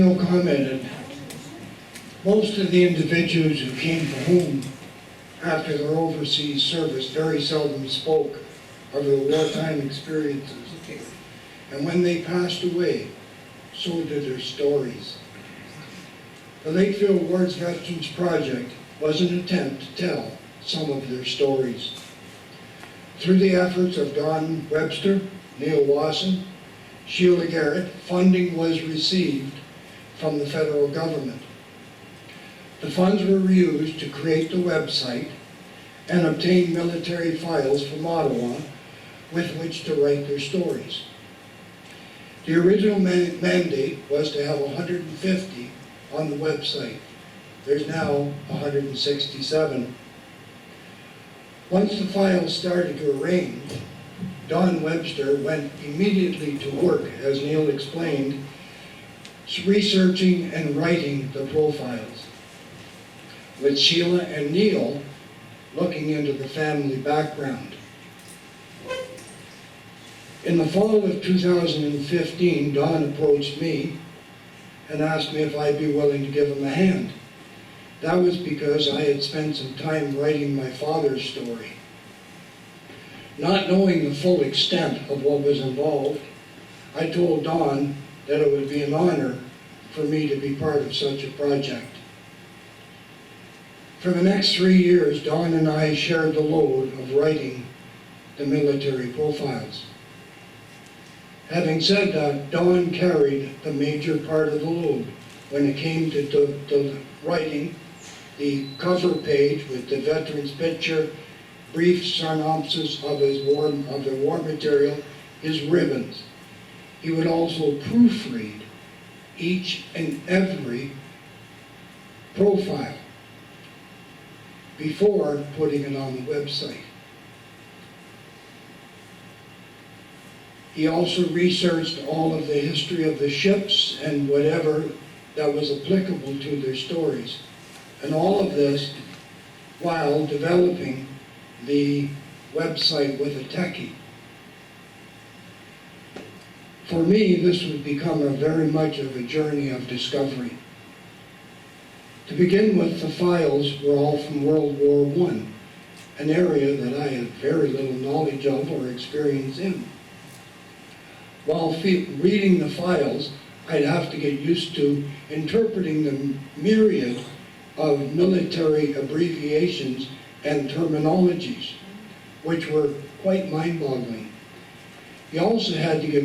Neil commented, most of the individuals who came home after their overseas service very seldom spoke of their wartime experiences. And when they passed away, so did their stories. The Lakefield Wars Veterans Project was an attempt to tell some of their stories. Through the efforts of Don Webster, Neil Wasson, Sheila Garrett, funding was received from the federal government. The funds were used to create the website and obtain military files from Ottawa with which to write their stories. The original mandate was to have 150 on the website. There's now 167. Once the files started to arrange, Don Webster went immediately to work, as Neil explained, researching and writing the profiles, with Sheila and Neil looking into the family background. In the fall of 2015, Don approached me and asked me if I'd be willing to give him a hand. That was because I had spent some time writing my father's story. Not knowing the full extent of what was involved, I told Don that it would be an honor for me to be part of such a project. For the next 3 years, Don and I shared the load of writing the military profiles. Having said that, Don carried the major part of the load when it came to writing the cover page with the veteran's picture, brief synopsis of the war material, his ribbons. He would also proofread each and every profile before putting it on the website. He also researched all of the history of the ships and whatever that was applicable to their stories. And all of this while developing the website with a techie. For me, this would become very much of a journey of discovery. To begin with, the files were all from World War I, an area that I had very little knowledge of or experience in. While reading the files, I'd have to get used to interpreting the myriad of military abbreviations and terminologies, which were quite mind-boggling. You also had to get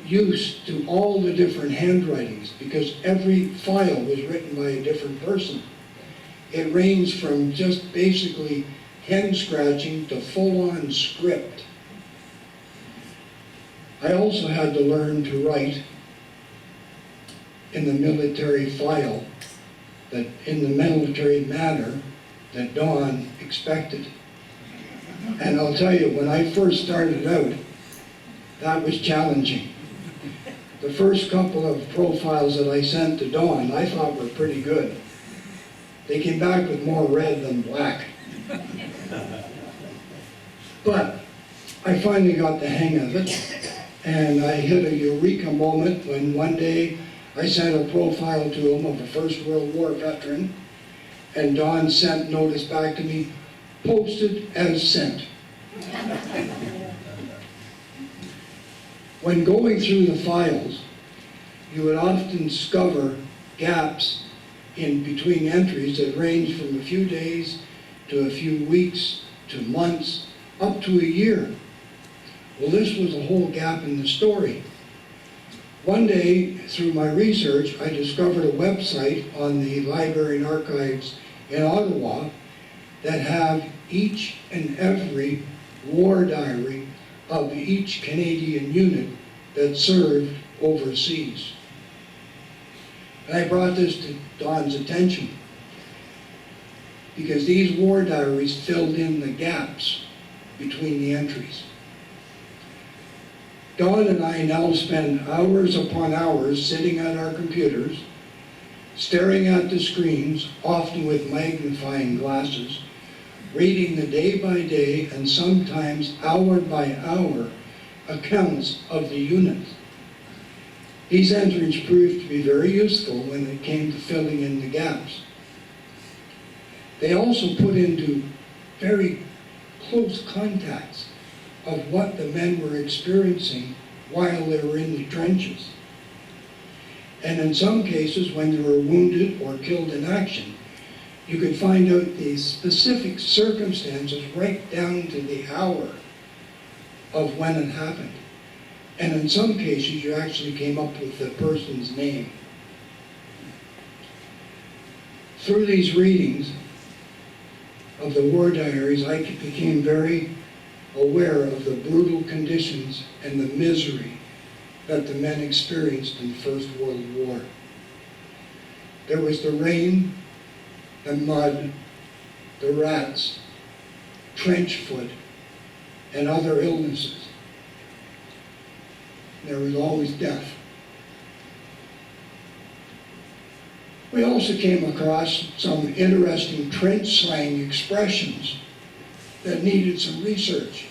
used to all the different handwritings, because every file was written by a different person. It ranged from just basically hand scratching to full-on script. I also had to learn to write in the military file, that in the military manner that Don expected. And I'll tell you, when I first started out, that was challenging. The first couple of profiles that I sent to Don, I thought were pretty good. They came back with more red than black. But I finally got the hang of it, and I hit a eureka moment when one day I sent a profile to him of a First World War veteran, and Don sent notice back to me, posted as sent. When going through the files, you would often discover gaps in between entries that range from a few days to a few weeks to months, up to a year. Well, this was a whole gap in the story. One day, through my research, I discovered a website on the Library and Archives in Ottawa that have each and every war diary of each Canadian unit that served overseas. And I brought this to Don's attention because these war diaries filled in the gaps between the entries. Don and I now spend hours upon hours sitting at our computers, staring at the screens, often with magnifying glasses, reading the day by day and sometimes hour by hour accounts of the unit. These entries proved to be very useful when it came to filling in the gaps. They also put into very close contacts of what the men were experiencing while they were in the trenches. And in some cases, when they were wounded or killed in action, you could find out the specific circumstances right down to the hour of when it happened. And in some cases, you actually came up with the person's name. Through these readings of the war diaries, I became very aware of the brutal conditions and the misery that the men experienced in the First World War. There was the rain, the mud, the rats, trench foot, and other illnesses. There was always death. We also came across some interesting trench slang expressions that needed some research.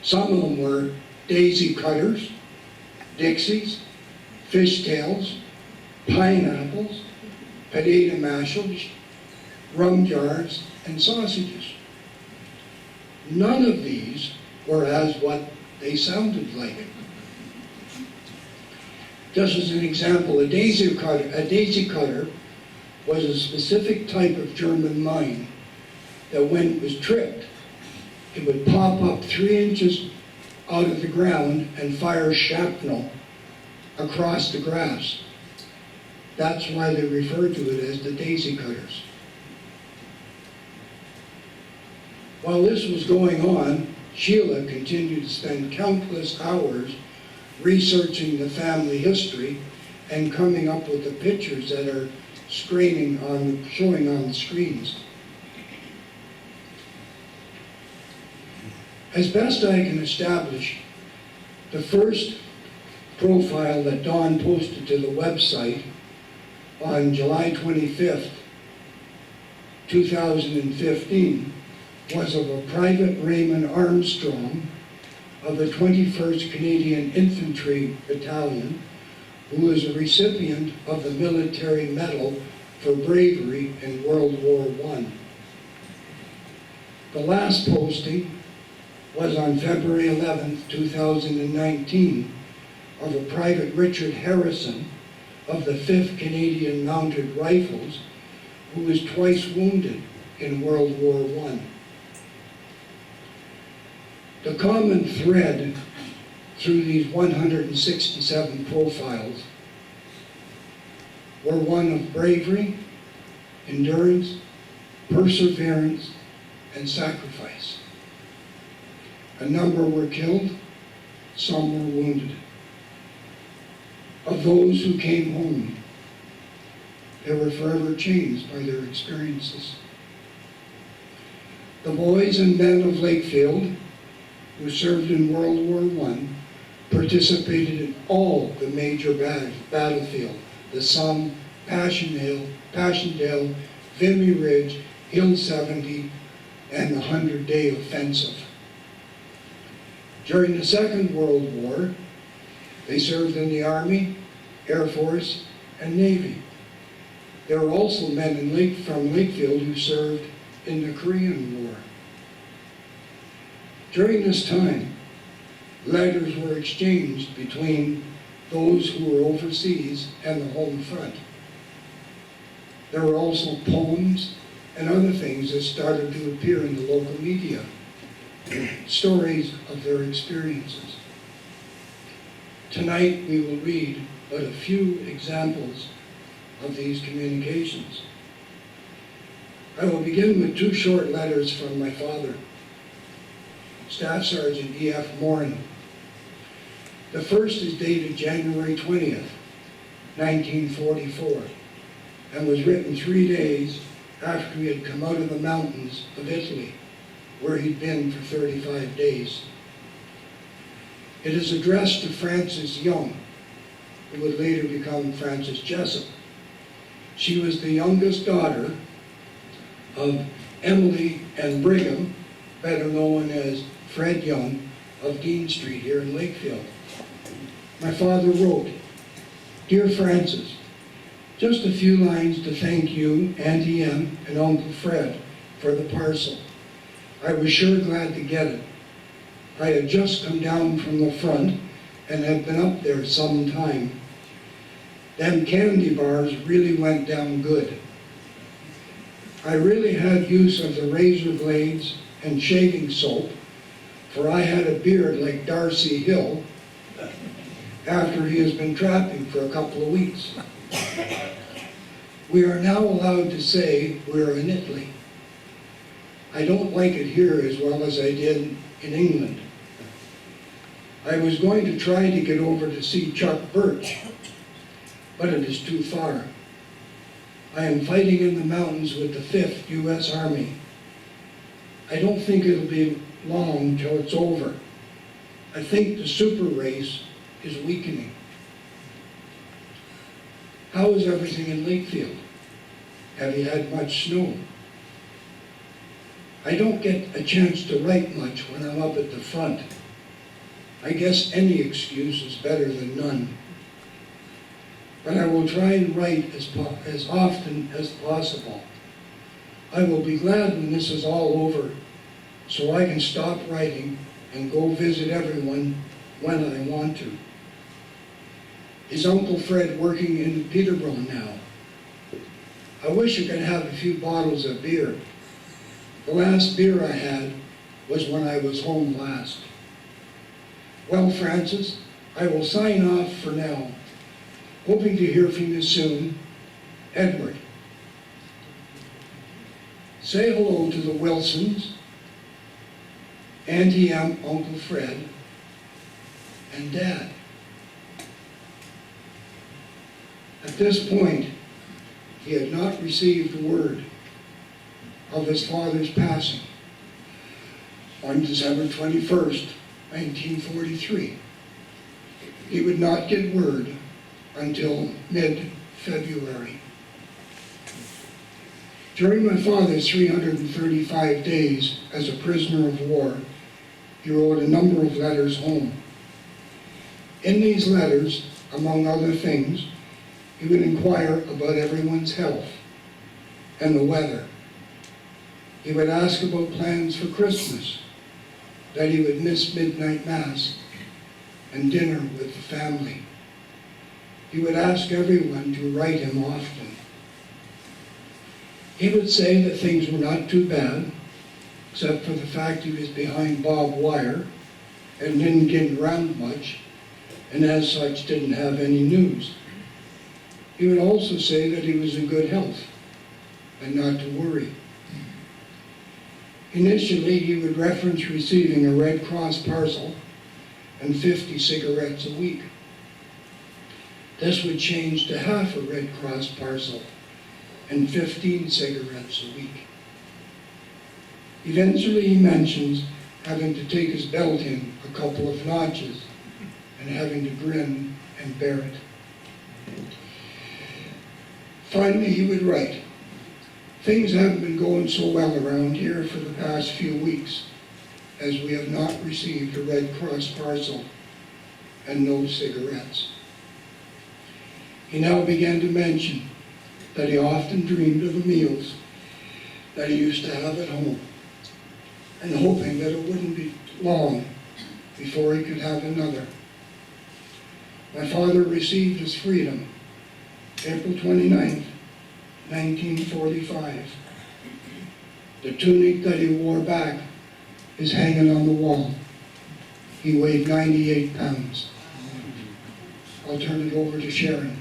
Some of them were daisy cutters, dixies, fishtails, pineapples, potato mashers, rum jars, and sausages. None of these were as what they sounded like. Just as an example, a daisy cutter was a specific type of German mine that when it was tripped, it would pop up 3 inches out of the ground and fire shrapnel across the grass. That's why they referred to it as the daisy cutters. While this was going on, Sheila continued to spend countless hours researching the family history and coming up with the pictures that are showing on the screens. As best I can establish, the first profile that Don posted to the website on July 25th, 2015, was of a Private Raymond Armstrong of the 21st Canadian Infantry Battalion, who was a recipient of the Military Medal for bravery in World War I. The last posting was on February 11th, 2019, of a Private Richard Harrison of the 5th Canadian Mounted Rifles, who was twice wounded in World War I. The common thread through these 167 profiles were one of bravery, endurance, perseverance, and sacrifice. A number were killed, some were wounded. Of those who came home, they were forever changed by their experiences. The boys and men of Lakefield, who served in World War I, participated in all the major battlefield, the Somme, Passchendaele, Vimy Ridge, Hill 70, and the 100-Day Offensive. During the Second World War, they served in the Army, Air Force, and Navy. There were also men from Lakefield who served in the Korean War. During this time, letters were exchanged between those who were overseas and the home front. There were also poems and other things that started to appear in the local media, stories of their experiences. Tonight we will read but a few examples of these communications. I will begin with 2 short letters from my father, Staff Sergeant E.F. Morin. The first is dated January 20th, 1944, and was written 3 days after he had come out of the mountains of Italy, where he'd been for 35 days. It is addressed to Frances Young, who would later become Frances Jessup. She was the youngest daughter of Emily and Brigham, better known as Fred Young, of Dean Street here in Lakefield. My father wrote, "Dear Francis, just a few lines to thank you, Auntie Em, and Uncle Fred for the parcel. I was sure glad to get it. I had just come down from the front and had been up there some time. Them candy bars really went down good. I really had use of the razor blades and shaving soap, for I had a beard like Darcy Hill after he has been trapping for a couple of weeks. We are now allowed to say we're in Italy. I don't like it here as well as I did in England. I was going to try to get over to see Chuck Birch, but it is too far. I am fighting in the mountains with the 5th U.S. Army. I don't think it'll be long till it's over. I think the super race is weakening. How is everything in Lakefield? Have you had much snow? I don't get a chance to write much when I'm up at the front. I guess any excuse is better than none. But I will try and write as often as possible. I will be glad when this is all over, so I can stop writing and go visit everyone when I want to. Is Uncle Fred working in Peterborough now? I wish I could have a few bottles of beer. The last beer I had was when I was home last. Well, Francis, I will sign off for now. Hoping to hear from you soon. Edward. Say hello to the Wilsons, Auntie Em, Uncle Fred, and Dad. At this point, he had not received word of his father's passing on December 21st, 1943. He would not get word until mid-February. During my father's 335 days as a prisoner of war, he wrote a number of letters home. In these letters, among other things, he would inquire about everyone's health and the weather. He would ask about plans for Christmas, that he would miss midnight mass and dinner with the family. He would ask everyone to write him often. He would say that things were not too bad, except for the fact he was behind barbed wire and didn't get around much, and as such didn't have any news. He would also say that he was in good health and not to worry. Initially, he would reference receiving a Red Cross parcel and 50 cigarettes a week. This would change to half a Red Cross parcel and 15 cigarettes a week. Eventually, he mentions having to take his belt in a couple of notches and having to grin and bear it. Finally, he would write, "Things haven't been going so well around here for the past few weeks, as we have not received a Red Cross parcel and no cigarettes." He now began to mention that he often dreamed of the meals that he used to have at home, and hoping that it wouldn't be long before he could have another. My father received his freedom April 29th, 1945. The tunic that he wore back is hanging on the wall. He weighed 98 pounds. I'll turn it over to Sharon.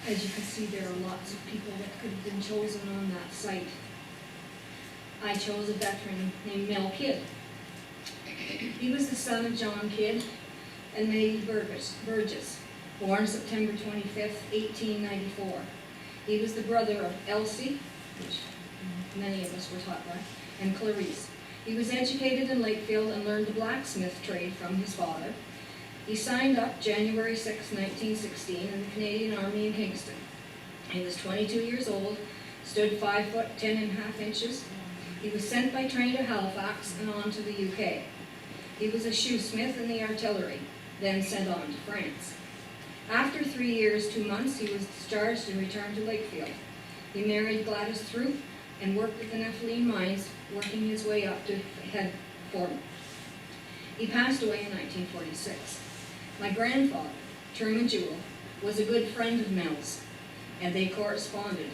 As you can see, there are lots of people that could have been chosen on that site. I chose a veteran named Mel Kidd. He was the son of John Kidd and May Burgess, born September 25th, 1894. He was the brother of Elsie, which many of us were taught by, and Clarice. He was educated in Lakefield and learned the blacksmith trade from his father. He signed up January 6, 1916 in the Canadian Army in Kingston. He was 22 years old, stood 5 foot 10.5 inches. He was sent by train to Halifax and on to the UK. He was a shoesmith in the artillery, then sent on to France. After 3 years, 2 months, he was discharged and returned to Lakefield. He married Gladys Throop and worked at the Nephilim mines, working his way up to head foreman. He passed away in 1946. My grandfather, Truman Jewell, was a good friend of Mel's, and they corresponded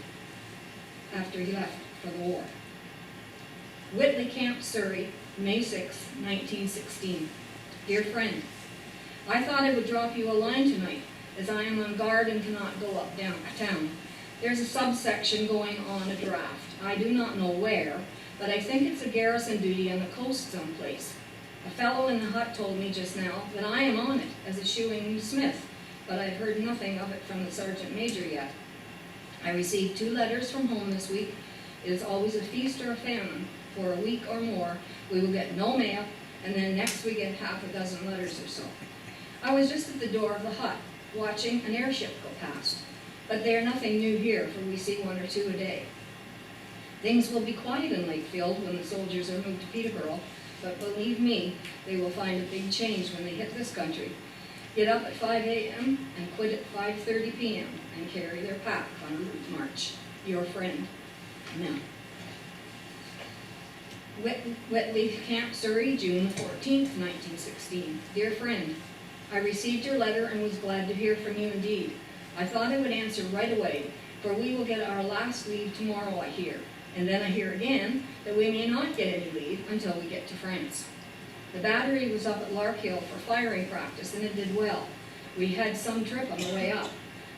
after he left for the war. Whitley Camp, Surrey, May 6, 1916. Dear friend, I thought I would drop you a line tonight, as I am on guard and cannot go up downtown. There's a subsection going on a draft. I do not know where, but I think it's a garrison duty on the coast someplace. A fellow in the hut told me just now that I am on it as a shoeing smith, but I've heard nothing of it from the sergeant major yet. I received 2 letters from home this week. It is always a feast or a famine. For a week or more, we will get no mail, and then next we get half a dozen letters or so. I was just at the door of the hut, watching an airship go past. But they are nothing new here, for we see 1 or 2 a day. Things will be quiet in Lakefield when the soldiers are moved to Peterborough, but believe me, they will find a big change when they hit this country. Get up at 5 a.m. and quit at 5:30 p.m. and carry their pack on a route march. Your friend, Mel. Whitley Camp, Surrey, June 14th, 1916. Dear friend, I received your letter and was glad to hear from you indeed. I thought I would answer right away, for we will get our last leave tomorrow, I hear. And then I hear again that we may not get any leave until we get to France. The battery was up at Larkhill for firing practice, and it did well. We had some trip on the way up.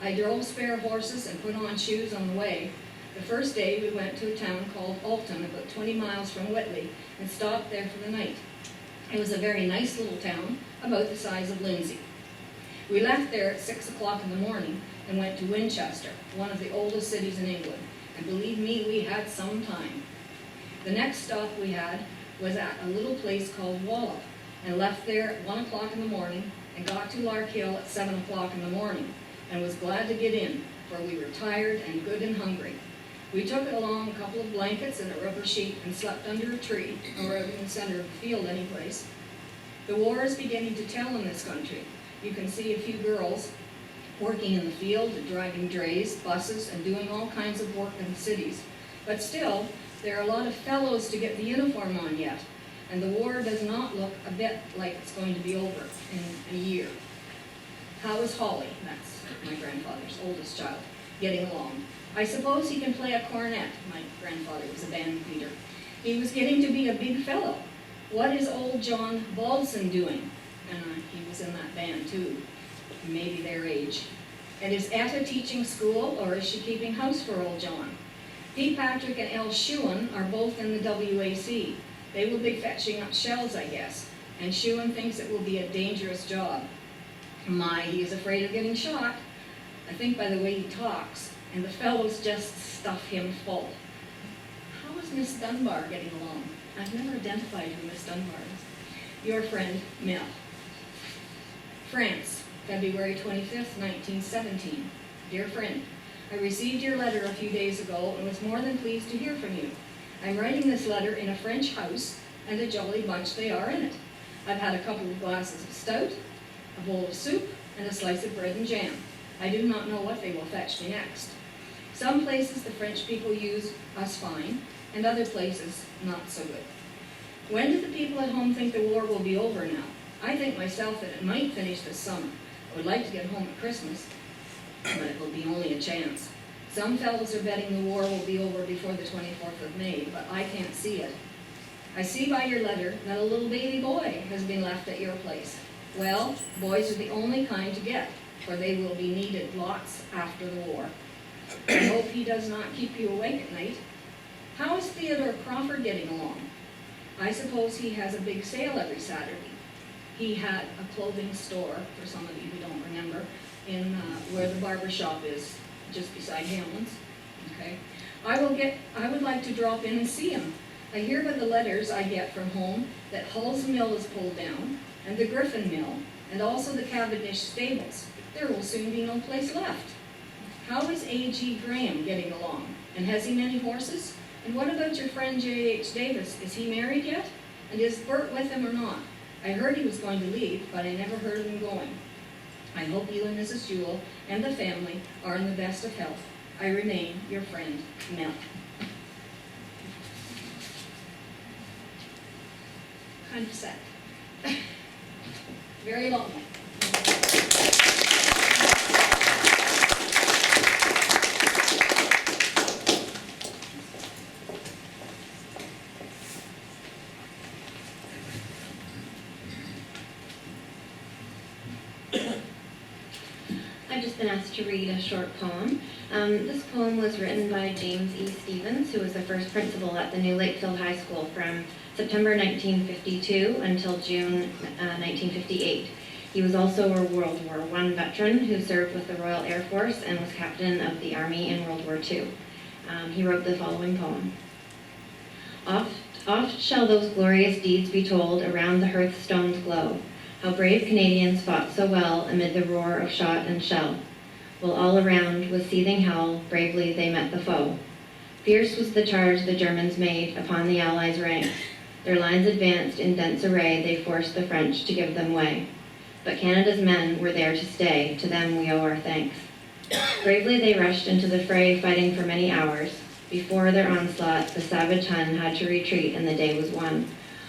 I drove spare horses and put on shoes on the way. The first day we went to a town called Alton, about 20 miles from Whitley, and stopped there for the night. It was a very nice little town, about the size of Lindsay. We left there at 6 o'clock in the morning and went to Winchester, one of the oldest cities in England. And believe me, we had some time. The next stop we had was at a little place called Wallop, and left there at 1 o'clock in the morning and got to Larkhill at 7 o'clock in the morning, and was glad to get in, for we were tired and good and hungry. We took along a couple of blankets and a rubber sheet and slept under a tree, or out in the center of the field any place. The war is beginning to tell in this country. You can see a few girls working in the field, driving drays, buses, and doing all kinds of work in the cities. But still, there are a lot of fellows to get the uniform on yet, and the war does not look a bit like it's going to be over in a year. How is Holly, that's my grandfather's oldest child, getting along? I suppose he can play a cornet. My grandfather was a band leader. He was getting to be a big fellow. What is old John Baldson doing? He was in that band too, maybe their age. And is Etta teaching school, or is she keeping house for old John? P. Patrick and L. Schuon are both in the WAC. They will be fetching up shells, I guess, and Schuon thinks it will be a dangerous job. My, he is afraid of getting shot, I think by the way he talks, and the fellows just stuff him full. How is Miss Dunbar getting along? I've never identified who Miss Dunbar is. Your friend, Mel. France, February 25th, 1917. Dear friend, I received your letter a few days ago and was more than pleased to hear from you. I'm writing this letter in a French house, and a jolly bunch they are in it. I've had a couple of glasses of stout, a bowl of soup, and a slice of bread and jam. I do not know what they will fetch me next. Some places the French people use us fine, and other places not so good. When do the people at home think the war will be over now? I think myself that it might finish this summer. I would like to get home at Christmas, but it will be only a chance. Some fellows are betting the war will be over before the 24th of May, but I can't see it. I see by your letter that a little baby boy has been left at your place. Well, boys are the only kind to get, for they will be needed lots after the war. I hope he does not keep you awake at night. How is Theodore Crawford getting along? I suppose he has a big sale every Saturday. He had a clothing store, for some of you who don't remember, in where the barber shop is, just beside Hamlin's. Okay, I would like to drop in and see him. I hear by the letters I get from home that Hull's mill is pulled down, and the Griffin mill, and also the Cavendish stables. There will soon be no place left. How is A.G. Graham getting along? And has he many horses? And what about your friend J.H. Davis? Is he married yet? And is Bert with him or not? I heard he was going to leave, but I never heard of him going. I hope you and Mrs. Jewell and the family are in the best of health. I remain your friend, Mel. Kind of sad. Very lonely. I've just been asked to read a short poem. This poem was written by James E. Stevens, who was the first principal at the New Lakefield High School from September 1952 until June 1958. He was also a World War I veteran who served with the Royal Air Force and was captain of the Army in World War II. He wrote the following poem. Oft shall those glorious deeds be told around the hearthstone's glow, how brave Canadians fought so well amid the roar of shot and shell, while all around with seething hell bravely they met the foe. Fierce was the charge the Germans made upon the Allies' ranks. Their lines advanced in dense array, they forced the French to give them way. But Canada's men were there to stay, to them we owe our thanks. Bravely they rushed into the fray, fighting for many hours. Before their onslaught, the savage Hun had to retreat and the day was won.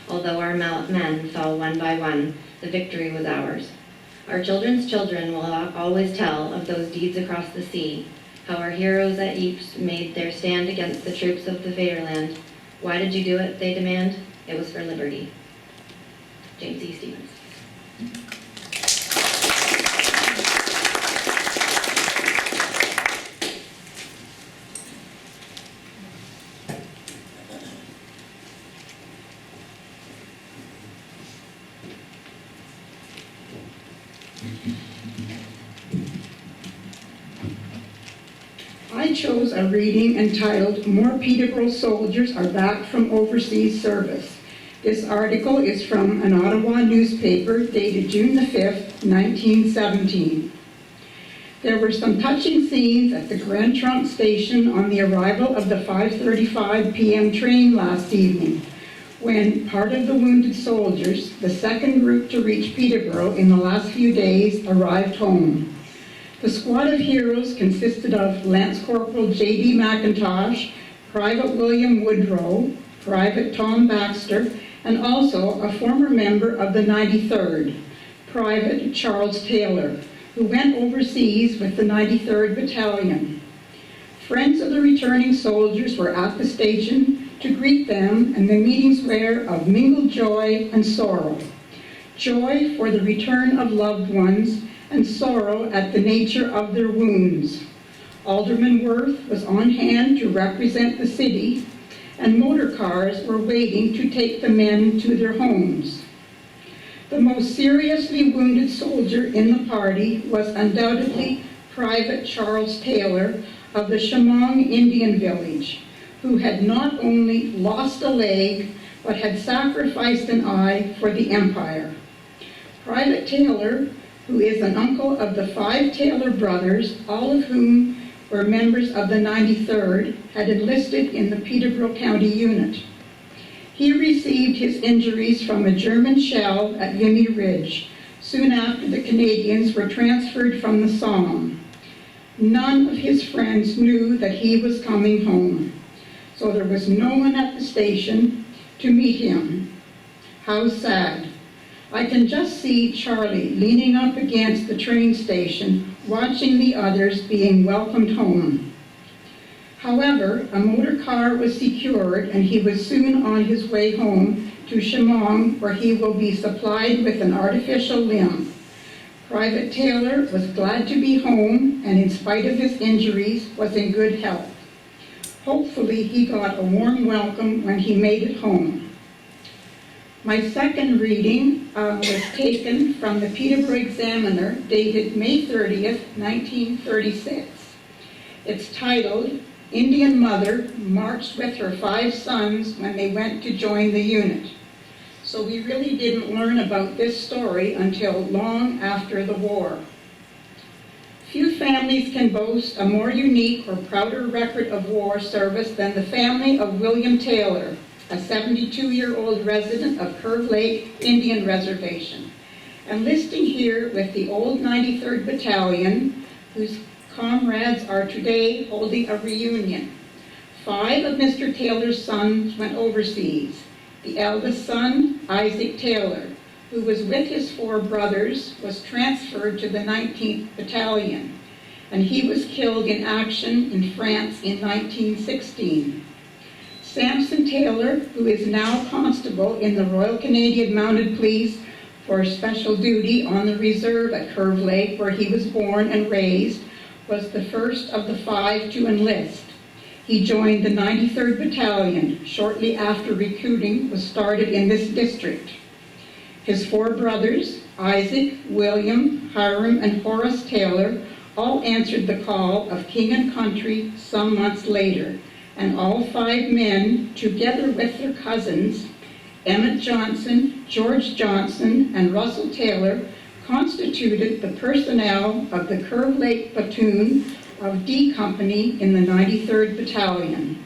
Although our men fell one by one, the victory was ours. Our children's children will always tell of those deeds across the sea, how our heroes at Ypres made their stand against the troops of the Vaterland. Why did you do it, they demand? It was for liberty. James E. Stevens. I chose a reading entitled, More Peterborough Soldiers Are Back from Overseas Service. This article is from an Ottawa newspaper dated June the 5th, 1917. There were some touching scenes at the Grand Trunk station on the arrival of the 5:35 p.m. train last evening, when part of the wounded soldiers, the second group to reach Peterborough in the last few days, arrived home. The squad of heroes consisted of Lance Corporal J.D. McIntosh, Private William Woodrow, Private Tom Baxter, and also a former member of the 93rd, Private Charles Taylor, who went overseas with the 93rd Battalion. Friends of the returning soldiers were at the station to greet them, and the meetings were of mingled joy and sorrow. Joy for the return of loved ones, and sorrow at the nature of their wounds. Alderman Worth was on hand to represent the city, and motor cars were waiting to take the men to their homes. The most seriously wounded soldier in the party was undoubtedly Private Charles Taylor of the Chemong Indian Village, who had not only lost a leg, but had sacrificed an eye for the Empire. Private Taylor, who is an uncle of the 5 Taylor brothers, all of whom were members of the 93rd, had enlisted in the Peterborough County Unit. He received his injuries from a German shell at Vimy Ridge, soon after the Canadians were transferred from the Somme. None of his friends knew that he was coming home, so there was no one at the station to meet him. How sad. I can just see Charlie leaning up against the train station, watching the others being welcomed home. However, a motor car was secured and he was soon on his way home to Chemong, where he will be supplied with an artificial limb. Private Taylor was glad to be home and, in spite of his injuries, was in good health. Hopefully he got a warm welcome when he made it home. My second reading was taken from the Peterborough Examiner, dated May 30th, 1936. It's titled, Indian Mother Marched with Her 5 Sons When They Went to Join the Unit. so we really didn't learn about this story until long after the war. Few families can boast a more unique or prouder record of war service than the family of William Taylor, a 72-year-old resident of Curve Lake Indian Reservation, enlisting here with the old 93rd Battalion, whose comrades are today holding a reunion. 5 of Mr. Taylor's sons went overseas. The eldest son, Isaac Taylor, who was with his 4 brothers, was transferred to the 19th Battalion, and he was killed in action in France in 1916. Samson Taylor, who is now constable in the Royal Canadian Mounted Police for special duty on the reserve at Curve Lake, where he was born and raised, was the first of the 5 to enlist. He joined the 93rd Battalion shortly after recruiting was started in this district. His 4 brothers, Isaac, William, Hiram, and Horace Taylor, all answered the call of King and Country some months later, and all 5 men, together with their cousins, Emmett Johnson, George Johnson, and Russell Taylor, constituted the personnel of the Curve Lake Platoon of D Company in the 93rd Battalion.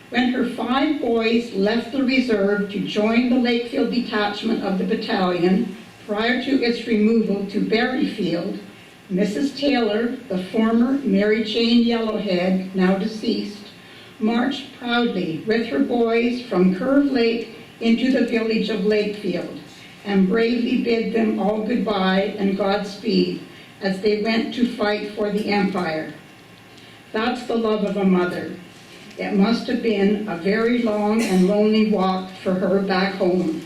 When her 5 boys left the reserve to join the Lakefield detachment of the battalion prior to its removal to Berryfield, Mrs. Taylor, the former Mary Jane Yellowhead, now deceased, marched proudly with her boys from Curve Lake into the village of Lakefield and bravely bid them all goodbye and Godspeed as they went to fight for the Empire. That's the love of a mother. It must have been a very long and lonely walk for her back home.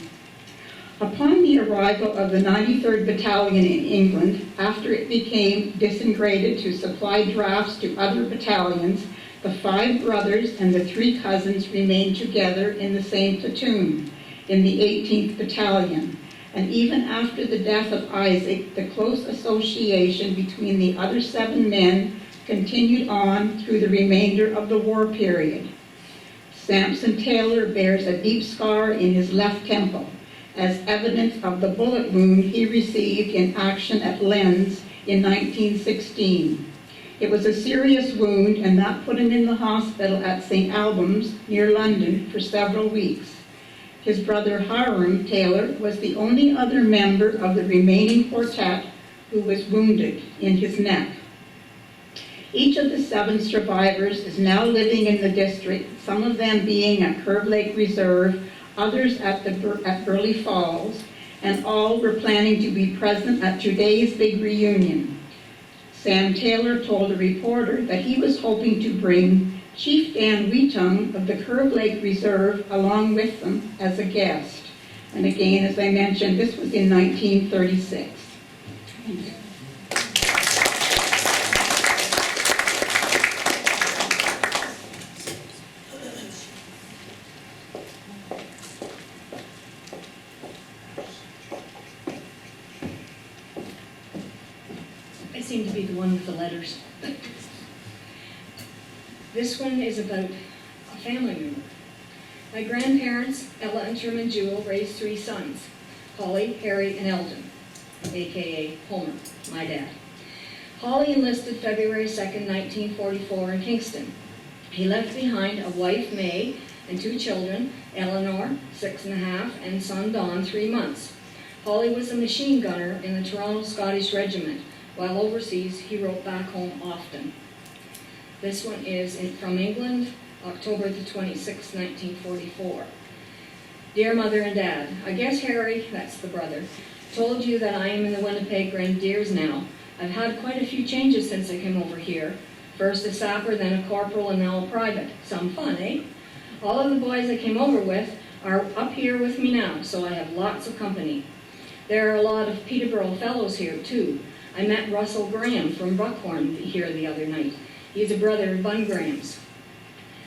Upon the arrival of the 93rd Battalion in England, after it became disintegrated to supply drafts to other battalions, the 5 brothers and the 3 cousins remained together in the same platoon, in the 18th Battalion. And even after the death of Isaac, the close association between the other 7 men continued on through the remainder of the war period. Samson Taylor bears a deep scar in his left temple, as evidence of the bullet wound he received in action at Lens in 1916. It was a serious wound, and that put him in the hospital at St. Albans, near London, for several weeks. His brother Hiram Taylor was the only other member of the remaining quartet who was wounded in his neck. Each of the 7 survivors is now living in the district, some of them being at Curve Lake Reserve, others at Burley Falls, and all were planning to be present at today's big reunion. Sam Taylor told a reporter that he was hoping to bring Chief Dan Wheatung of the Curve Lake Reserve along with them as a guest. And again, as I mentioned, this was in 1936. I seem to be the one with the letters. This one is about a family member. My grandparents, Ella and Sherman Jewell, raised 3 sons, Holly, Harry, and Eldon, aka Homer, my dad. Holly enlisted February 2nd, 1944 in Kingston. He left behind a wife, May, and 2 children, Eleanor, 6½, and son Don, 3 months. Holly was a machine gunner in the Toronto Scottish Regiment. While overseas, he wrote back home often. This one is from England, October the 26th, 1944. Dear Mother and Dad, I guess Harry, that's the brother, told you that I am in the Winnipeg Grenadiers now. I've had quite a few changes since I came over here. First a sapper, then a corporal, and now a private. Some fun, eh? All of the boys I came over with are up here with me now, so I have lots of company. There are a lot of Peterborough fellows here, too. I met Russell Graham from Buckhorn here the other night. He's a brother of Bun Graham's.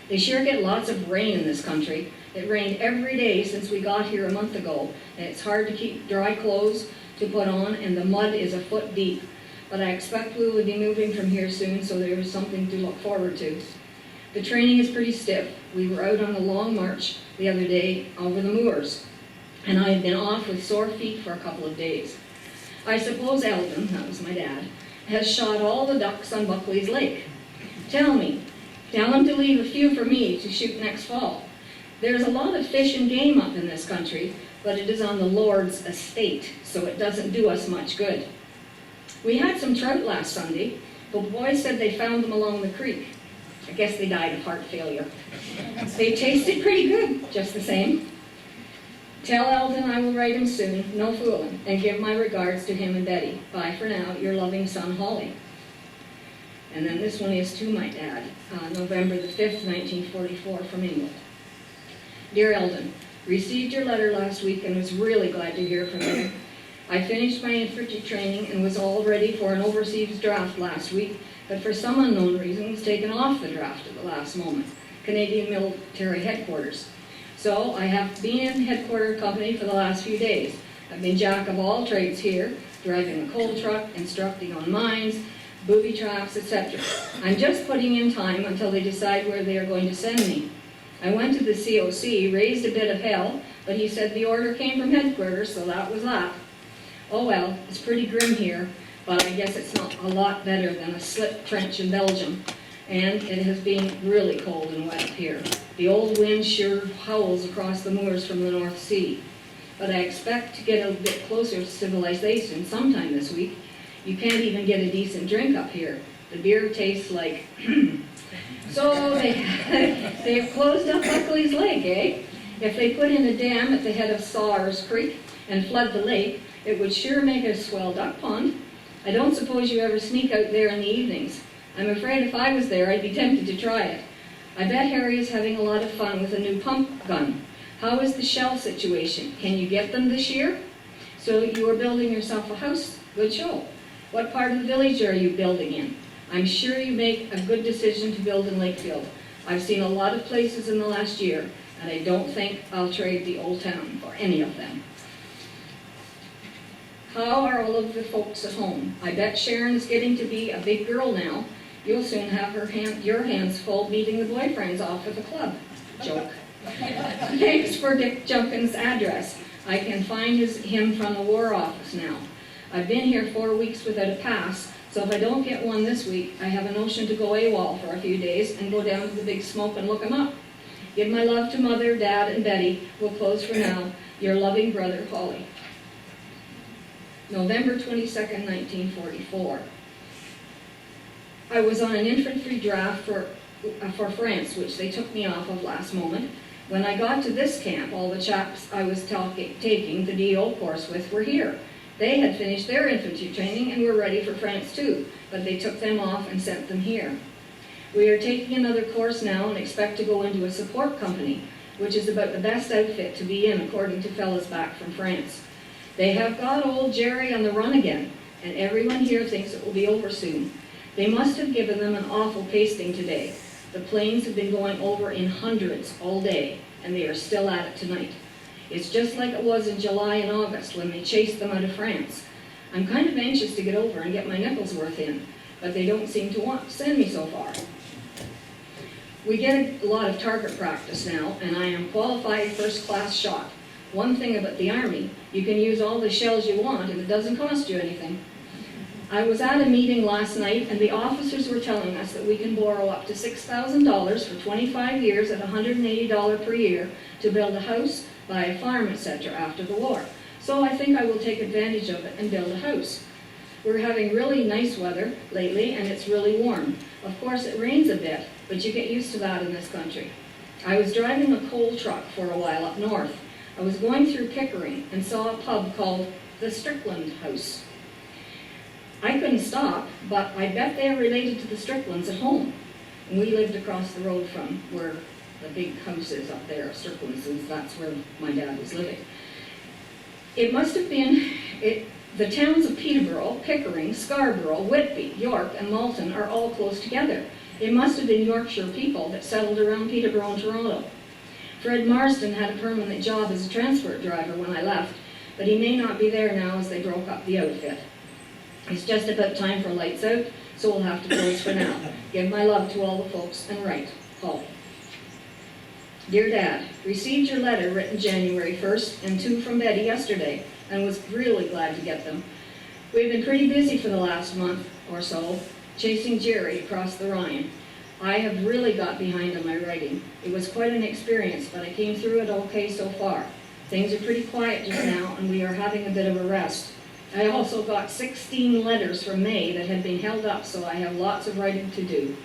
They sure get lots of rain in this country. It rained every day since we got here a month ago, and it's hard to keep dry clothes to put on, and the mud is a foot deep. But I expect we will be moving from here soon, so there is something to look forward to. The training is pretty stiff. We were out on a long march the other day over the moors. and I had been off with sore feet for a couple of days. I suppose Eldon, that was my dad, has shot all the ducks on Buckley's Lake. Tell him to leave a few for me to shoot next fall. There's a lot of fish and game up in this country, but it is on the Lord's estate, so it doesn't do us much good. We had some trout last Sunday, but the boys said they found them along the creek. I guess they died of heart failure. They tasted pretty good, just the same. Tell Eldon I will write him soon, no fooling, and give my regards to him and Betty. Bye for now, your loving son, Holly. And then this one is to my dad, November the 5th, 1944, from England. Dear Eldon, received your letter last week and was really glad to hear from you. I finished my infantry training and was all ready for an overseas draft last week, but for some unknown reason was taken off the draft at the last moment. Canadian Military Headquarters. So I have been in headquarter company for the last few days. I've been jack of all trades here, driving a coal truck, instructing on mines, booby traps, etc. I'm just putting in time until they decide where they are going to send me. I went to the COC, raised a bit of hell, but he said the order came from headquarters, so that was that. Oh well, it's pretty grim here, but I guess it's not a lot better than a slit trench in Belgium. And it has been really cold and wet here. The old wind sure howls across the moors from the North Sea. But I expect to get a bit closer to civilization sometime this week. You can't even get a decent drink up here. The beer tastes like So they've closed up Buckley's Lake, eh? If they put in a dam at the head of Sawers Creek and flood the lake, it would sure make a swell duck pond. I don't suppose you ever sneak out there in the evenings. I'm afraid if I was there, I'd be tempted to try it. I bet Harry is having a lot of fun with a new pump gun. How is the shell situation? Can you get them this year? So you are building yourself a house? Good show. What part of the village are you building in? I'm sure you make a good decision to build in Lakefield. I've seen a lot of places in the last year, and I don't think I'll trade the old town for any of them. How are all of the folks at home? I bet Sharon is getting to be a big girl now. You'll soon have your hands full meeting the boyfriends off at the club. Joke. Thanks for Dick Junkins' address. I can find him from the War Office now. I've been here 4 weeks without a pass, so if I don't get one this week, I have a notion to go AWOL for a few days and go down to the Big Smoke and look him up. Give my love to Mother, Dad, and Betty. We'll close for now. Your loving brother, Holly. November 22nd, 1944. I was on an infantry draft for France, which they took me off of last moment. When I got to this camp, all the chaps I was taking the DO course with were here. They had finished their infantry training and were ready for France too, but they took them off and sent them here. We are taking another course now and expect to go into a support company, which is about the best outfit to be in according to fellas back from France. They have got old Jerry on the run again, and everyone here thinks it will be over soon. They must have given them an awful pasting today. The planes have been going over in hundreds all day, and they are still at it tonight. It's just like it was in July and August when they chased them out of France. I'm kind of anxious to get over and get my nickels worth in, but they don't seem to want to send me so far. We get a lot of target practice now, and I am qualified first-class shot. One thing about the Army, you can use all the shells you want and it doesn't cost you anything. I was at a meeting last night and the officers were telling us that we can borrow up to $6,000 for 25 years at $180 per year to build a house, buy a farm, etc. after the war. So I think I will take advantage of it and build a house. We're having really nice weather lately and it's really warm. Of course it rains a bit, but you get used to that in this country. I was driving a coal truck for a while up north. I was going through Pickering and saw a pub called the Strickland House. I couldn't stop, but I bet they are related to the Stricklands at home. And we lived across the road from where the big house is up there, Stricklands, since that's where my dad was living. It must have been, the towns of Peterborough, Pickering, Scarborough, Whitby, York, and Malton are all close together. It must have been Yorkshire people that settled around Peterborough and Toronto. Fred Marsden had a permanent job as a transport driver when I left, but he may not be there now as they broke up the outfit. It's just about time for lights out, so we'll have to close for now. Give my love to all the folks and write, Paul. Dear Dad, received your letter written January 1st and 2 from Betty yesterday, and was really glad to get them. We've been pretty busy for the last month or so, chasing Jerry across the Rhine. I have really got behind on my writing. It was quite an experience, but I came through it okay so far. Things are pretty quiet just now, and we are having a bit of a rest. I also got 16 letters from May that had been held up, so I have lots of writing to do.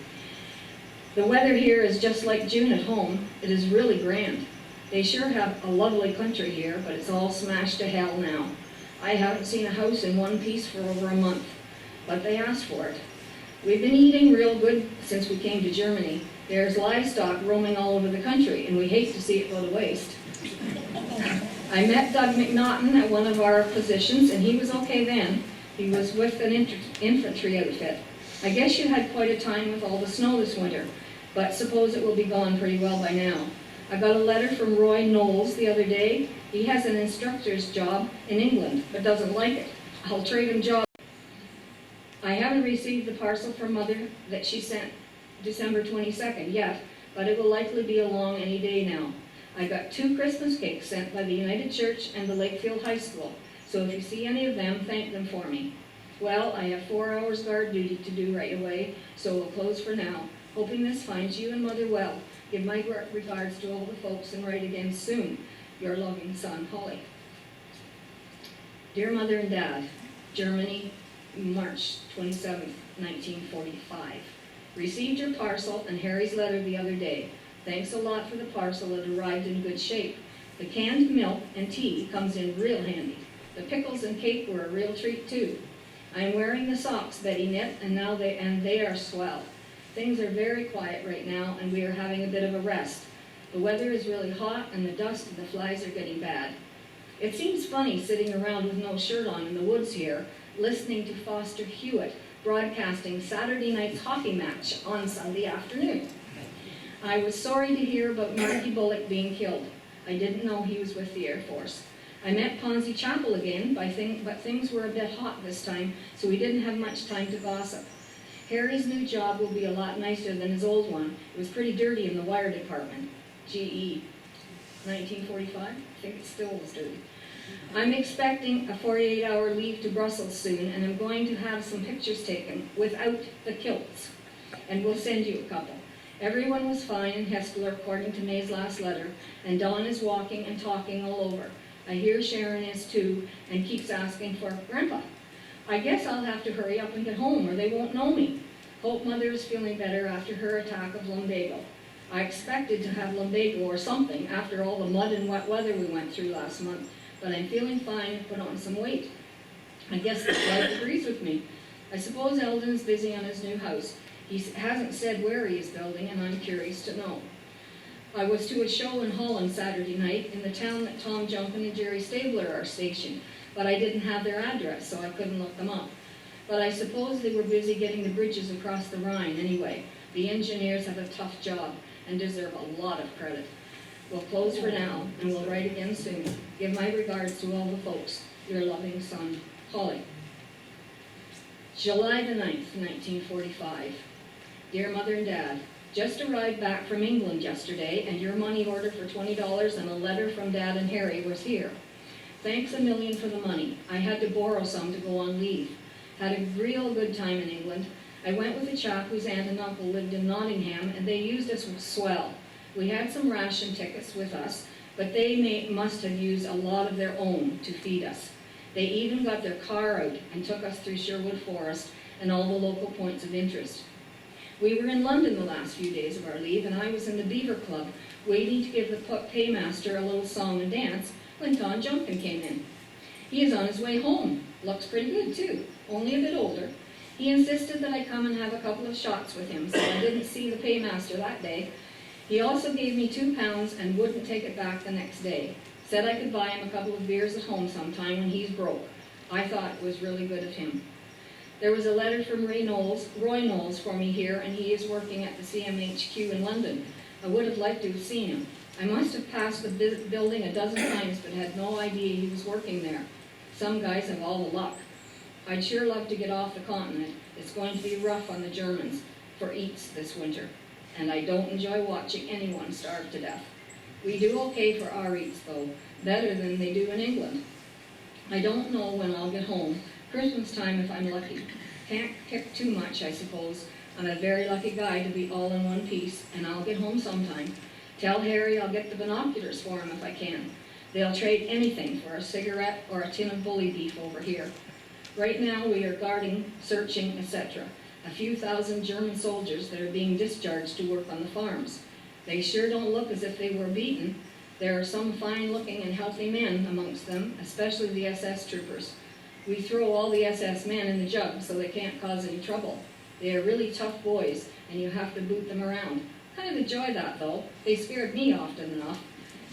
The weather here is just like June at home. It is really grand. They sure have a lovely country here, but it's all smashed to hell now. I haven't seen a house in one piece for over a month, but they asked for it. We've been eating real good since we came to Germany. There's livestock roaming all over the country, and we hate to see it go to waste. I met Doug McNaughton at one of our positions, and he was okay then. He was with an infantry outfit. I guess you had quite a time with all the snow this winter, but suppose it will be gone pretty well by now. I got a letter from Roy Knowles the other day. He has an instructor's job in England, but doesn't like it. I'll trade him job. I haven't received the parcel from Mother that she sent December 22nd yet, but it will likely be along any day now. I got 2 Christmas cakes sent by the United Church and the Lakefield High School, so if you see any of them, thank them for me. Well, I have 4 hours guard duty to do right away, so we'll close for now. Hoping this finds you and Mother well. Give my regards to all the folks and write again soon. Your loving son, Holly. Dear Mother and Dad, Germany, March 27th, 1945. Received your parcel and Harry's letter the other day. Thanks a lot for the parcel. It arrived in good shape. The canned milk and tea comes in real handy. The pickles and cake were a real treat too. I am wearing the socks Betty knit, and they are swell. Things are very quiet right now, and we are having a bit of a rest. The weather is really hot, and the dust and the flies are getting bad. It seems funny sitting around with no shirt on in the woods here, listening to Foster Hewitt broadcasting Saturday night's hockey match on Sunday afternoon. I was sorry to hear about Marky Bullock being killed. I didn't know he was with the Air Force. I met Ponzi Chapel again, but things were a bit hot this time, so we didn't have much time to gossip. Harry's new job will be a lot nicer than his old one. It was pretty dirty in the wire department. GE, 1945? I think it still was dirty. I'm expecting a 48-hour leave to Brussels soon, and I'm going to have some pictures taken without the kilts, and we'll send you a couple. Everyone was fine in Heskler according to May's last letter, and Dawn is walking and talking all over. I hear Sharon is too, and keeps asking for Grandpa. I guess I'll have to hurry up and get home, or they won't know me. Hope Mother is feeling better after her attack of lumbago. I expected to have lumbago or something after all the mud and wet weather we went through last month, but I'm feeling fine and put on some weight. I guess the wife agrees with me. I suppose Eldon's busy on his new house. He hasn't said where he is building, and I'm curious to know. I was to a show in Holland Saturday night in the town that Tom Junkin and Jerry Stabler are stationed, but I didn't have their address, so I couldn't look them up. But I suppose they were busy getting the bridges across the Rhine anyway. The engineers have a tough job and deserve a lot of credit. We'll close for now, and we'll write again soon. Give my regards to all the folks. Your loving son, Holly. July the 9th, 1945. Dear Mother and Dad, just arrived back from England yesterday, and your money order for $20 and a letter from Dad and Harry was here. Thanks a million for the money. I had to borrow some to go on leave. Had a real good time in England. I went with a chap whose aunt and uncle lived in Nottingham, and they used us swell. We had some ration tickets with us, but they must have used a lot of their own to feed us. They even got their car out and took us through Sherwood Forest and all the local points of interest. We were in London the last few days of our leave, and I was in the Beaver Club, waiting to give the paymaster a little song and dance when Tom Junkin came in. He is on his way home. Looks pretty good, too, only a bit older. He insisted that I come and have a couple of shots with him, so I didn't see the paymaster that day. He also gave me £2 and wouldn't take it back the next day. Said I could buy him a couple of beers at home sometime when he's broke. I thought it was really good of him. There was a letter from Roy Knowles for me here, and he is working at the CMHQ in London. I would have liked to have seen him. I must have passed the building a dozen times, but had no idea he was working there. Some guys have all the luck. I'd sure love to get off the continent. It's going to be rough on the Germans for eats this winter, and I don't enjoy watching anyone starve to death. We do okay for our eats though, better than they do in England. I don't know when I'll get home. Christmas time if I'm lucky. Can't pick too much, I suppose. I'm a very lucky guy to be all in one piece, and I'll get home sometime. Tell Harry I'll get the binoculars for him if I can. They'll trade anything for a cigarette or a tin of bully beef over here. Right now we are guarding, searching, etc. A few thousand German soldiers that are being discharged to work on the farms. They sure don't look as if they were beaten. There are some fine-looking and healthy men amongst them, especially the SS troopers. We throw all the SS men in the jug so they can't cause any trouble. They are really tough boys, and you have to boot them around. Kind of enjoy that, though. They scared me often enough.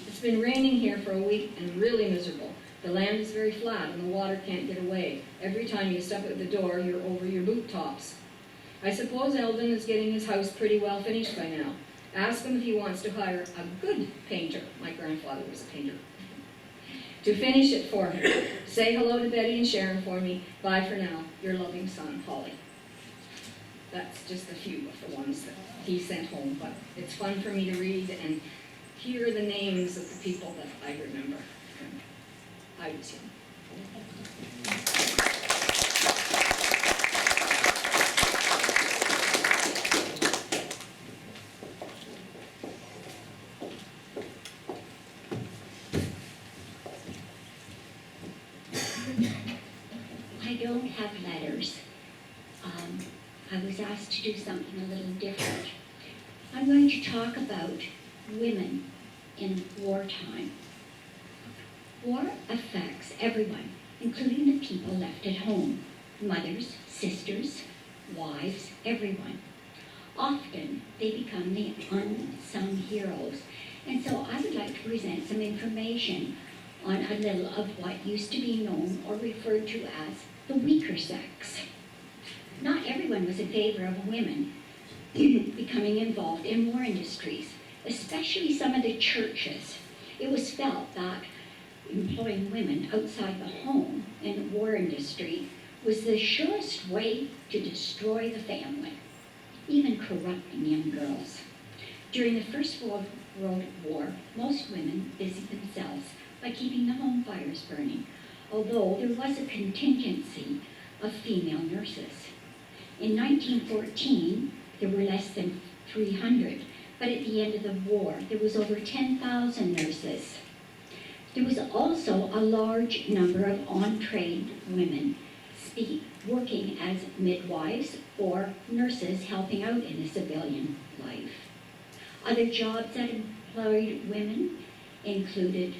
It's been raining here for a week and really miserable. The land is very flat and the water can't get away. Every time you step out the door, you're over your boot tops. I suppose Eldon is getting his house pretty well finished by now. Ask him if he wants to hire a good painter. My grandfather was a painter. To finish it for him. Say hello to Betty and Sharon for me. Bye for now. Your loving son, Holly. That's just a few of the ones that he sent home, but it's fun for me to read and hear the names of the people that I remember when I was young. I don't have letters. I was asked to do something a little different. I'm going to talk about women in wartime. War affects everyone, including the people left at home. Mothers, sisters, wives, everyone. Often they become the unsung heroes. And so I would like to present some information on a little of what used to be known or referred to as the weaker sex. Not everyone was in favor of women becoming involved in war industries, especially some of the churches. It was felt that employing women outside the home in the war industry was the surest way to destroy the family, even corrupting young girls. During the First World War, most women busied themselves by keeping the home fires burning, although there was a contingency of female nurses. In 1914, there were less than 300, but at the end of the war, there was over 10,000 nurses. There was also a large number of untrained women working as midwives or nurses helping out in the civilian life. Other jobs that employed women included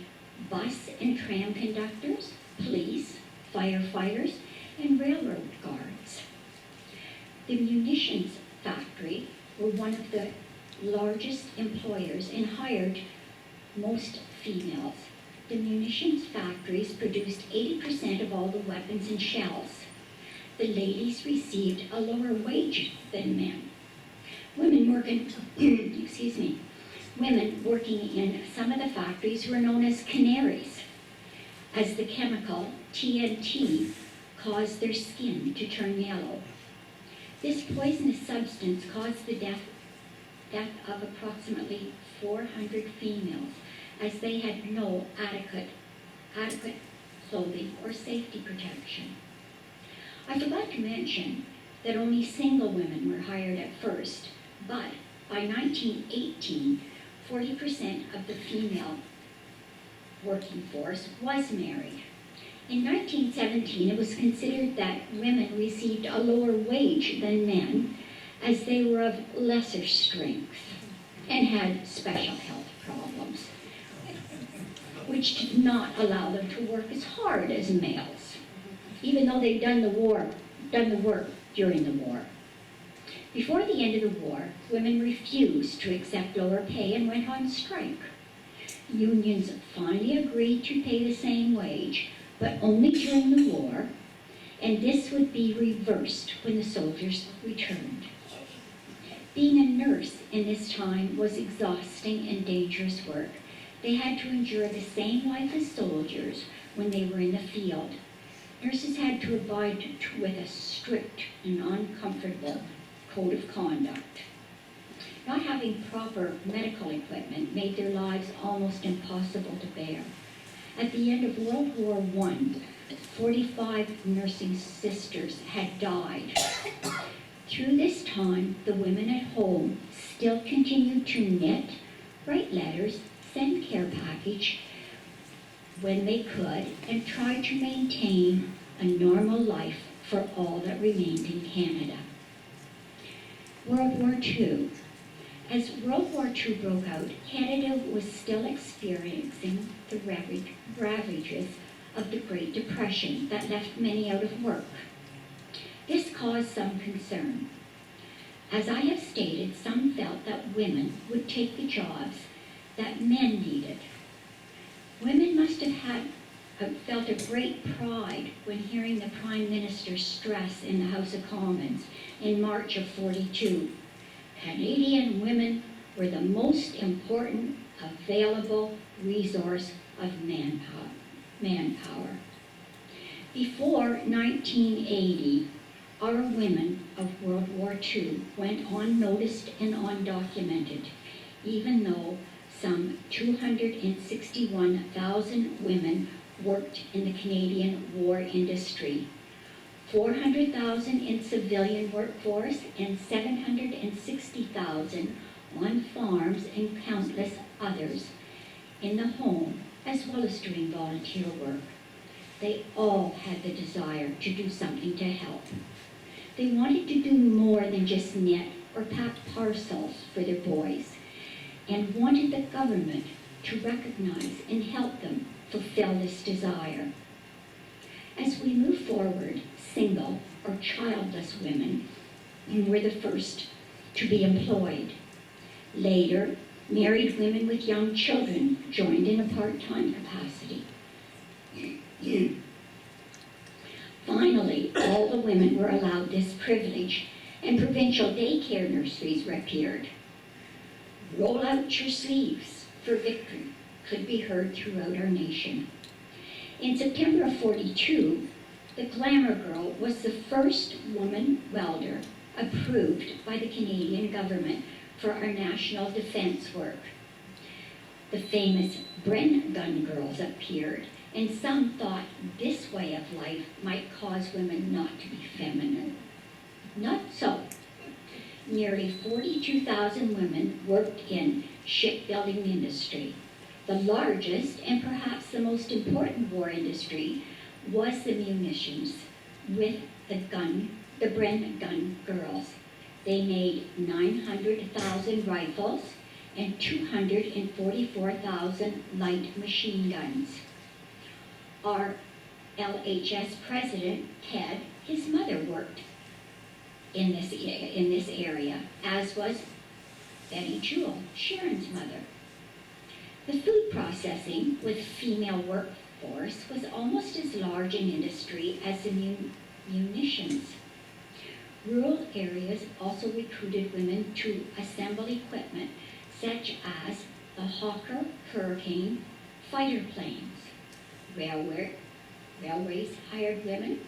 bus and tram conductors, police, firefighters, and railroad guards. The munitions factory were one of the largest employers and hired most females. The munitions factories produced 80% of all the weapons and shells. The ladies received a lower wage than men. Women working, women working in some of the factories were known as canaries, as the chemical TNT caused their skin to turn yellow. This poisonous substance caused the death of approximately 400 females, as they had no adequate clothing or safety protection. I forgot to mention that only single women were hired at first, but by 1918, 40% of the female working force was married. In 1917, it was considered that women received a lower wage than men, as they were of lesser strength and had special health problems, which did not allow them to work as hard as males, even though they'd done the work during the war. Before the end of the war, women refused to accept lower pay and went on strike. Unions finally agreed to pay the same wage, but only during the war, and this would be reversed when the soldiers returned. Being a nurse in this time was exhausting and dangerous work. They had to endure the same life as soldiers when they were in the field. Nurses had to abide with a strict and uncomfortable code of conduct. Not having proper medical equipment made their lives almost impossible to bear. At the end of World War I, 45 nursing sisters had died. Through this time, the women at home still continued to knit, write letters, send care package when they could, and try to maintain a normal life for all that remained in Canada. World War II. As World War II broke out, Canada was still experiencing the ravages of the Great Depression that left many out of work. This caused some concern. As I have stated, some felt that women would take the jobs that men needed. Women must have felt a great pride when hearing the Prime Minister stress in the House of Commons in March of '42. Canadian women were the most important available resource of manpower. Before 1980, our women of World War II went unnoticed and undocumented, even though some 261,000 women worked in the Canadian war industry, 400,000 in civilian workforce, and 760,000 on farms, and countless others in the home, as well as doing volunteer work. They all had the desire to do something to help. They wanted to do more than just knit or pack parcels for their boys, and wanted the government to recognize and help them fulfill this desire. As we move forward, single or childless women were the first to be employed. Later, married women with young children joined in a part-time capacity. Finally, all the women were allowed this privilege, and provincial daycare nurseries appeared. "Roll out your sleeves for victory" could be heard throughout our nation. In September of '42, the Glamour Girl was the first woman welder approved by the Canadian government for our national defense work. The famous Bren Gun Girls appeared, and some thought this way of life might cause women not to be feminine. Not so. Nearly 42,000 women worked in shipbuilding industry. The largest and perhaps the most important war industry was the munitions with the Bren Gun Girls. They made 900,000 rifles and 244,000 light machine guns. Our LHS president, Ted, his mother worked in this area, as was Betty Jewell, Sharon's mother. The food processing with female workforce was almost as large an industry as the munitions. Rural areas also recruited women to assemble equipment such as the Hawker Hurricane fighter planes. Railways hired women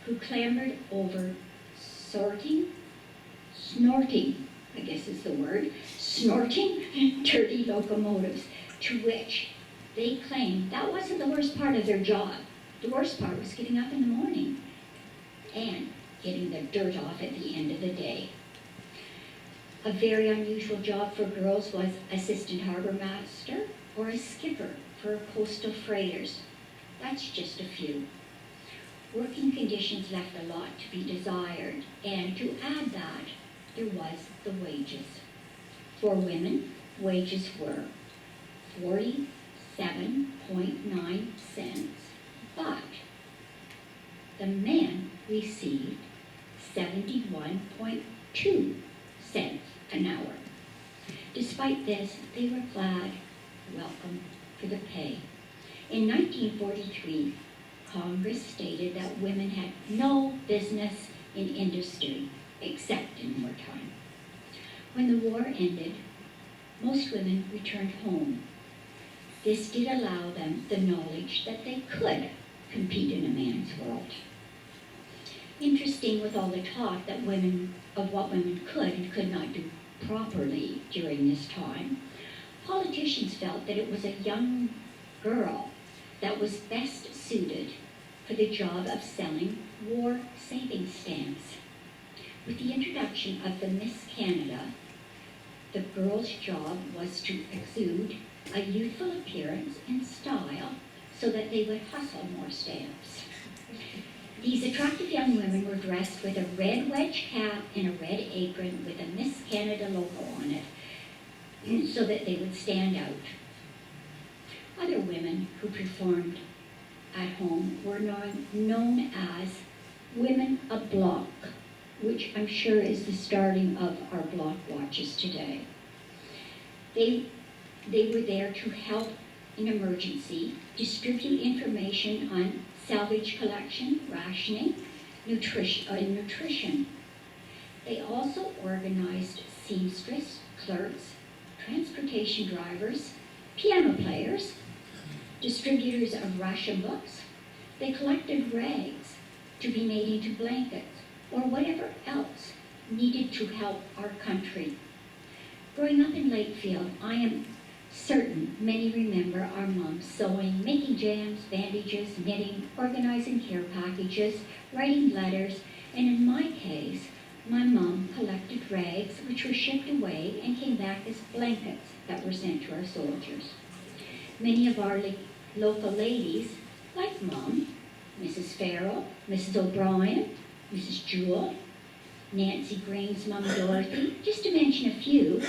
who clambered over snorting dirty locomotives, to which they claimed that wasn't the worst part of their job. The worst part was getting up in the morning and getting the dirt off at the end of the day. A very unusual job for girls was assistant harbor master or a skipper for coastal freighters. That's just a few. Working conditions left a lot to be desired, and to add that, there was the wages. For women, wages were 47.9 cents, but the men received 71.2 cents an hour. Despite this, they were glad, welcome for the pay. In 1943, Congress stated that women had no business in industry except in wartime. When the war ended, most women returned home. This did allow them the knowledge that they could compete in a man's world. Interesting, with all the talk that of what women could and could not do properly during this time, politicians felt that it was a young girl that was best suited for the job of selling war savings stamps. With the introduction of the Miss Canada, the girl's job was to exude a youthful appearance and style so that they would hustle more stamps. These attractive young women were dressed with a red wedge cap and a red apron with a Miss Canada logo on it so that they would stand out. Other women who performed at home were known as women of block, which I'm sure is the starting of our block watches today. They were there to help in emergency, distribute information on salvage collection, rationing, nutrition. They also organized seamstress, clerks, transportation drivers, piano players, distributors of ration books. They collected rags to be made into blankets or whatever else needed to help our country. Growing up in Lakefield, I am certain many remember our moms sewing, making jams, bandages, knitting, organizing care packages, writing letters, and in my case, my mom collected rags which were shipped away and came back as blankets that were sent to our soldiers. Many of our local ladies, like Mom, Mrs. Farrell, Mrs. O'Brien, Mrs. Jewell, Nancy Green's Mom Dorothy, just to mention a few,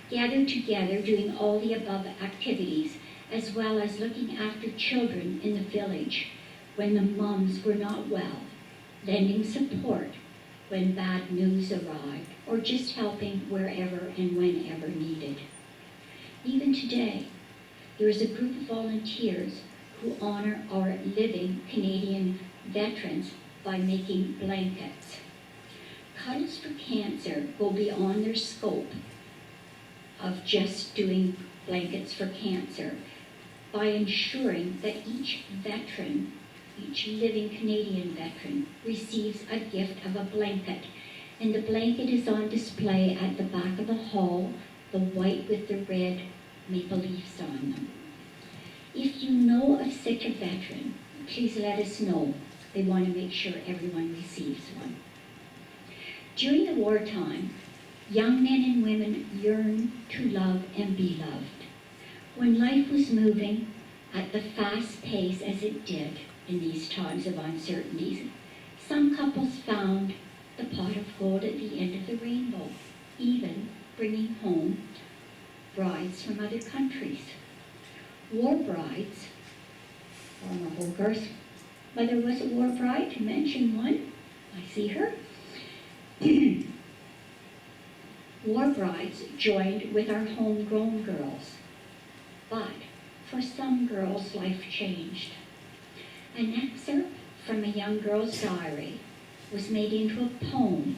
gathered together doing all the above activities, as well as looking after children in the village when the moms were not well, lending support when bad news arrived, or just helping wherever and whenever needed. Even today, there is a group of volunteers who honor our living Canadian veterans by making blankets. Cuddles for Cancer go beyond their scope of just doing blankets for cancer by ensuring that each veteran, each living Canadian veteran, receives a gift of a blanket. And the blanket is on display at the back of the hall, the white with the red maple leaves on them. If you know of such a veteran, please let us know. They want to make sure everyone receives one. During the wartime, young men and women yearned to love and be loved. When life was moving at the fast pace as it did in these times of uncertainties, some couples found the pot of gold at the end of the rainbow, even bringing home brides from other countries. War brides, former Hogarth's mother was a war bride, to mention one. I see her. War brides joined with our homegrown girls, but for some girls, life changed. An excerpt from a young girl's diary was made into a poem,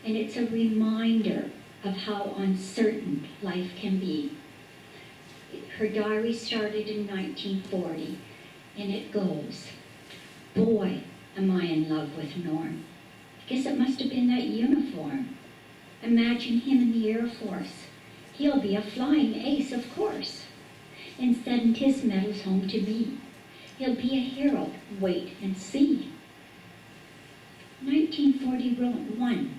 and it's a reminder of how uncertain life can be. Her diary started in 1940, and it goes, "Boy, am I in love with Norm. Guess it must have been that uniform. Imagine him in the Air Force. He'll be a flying ace, of course, and send his medals home to me. He'll be a hero, wait and see." 1941,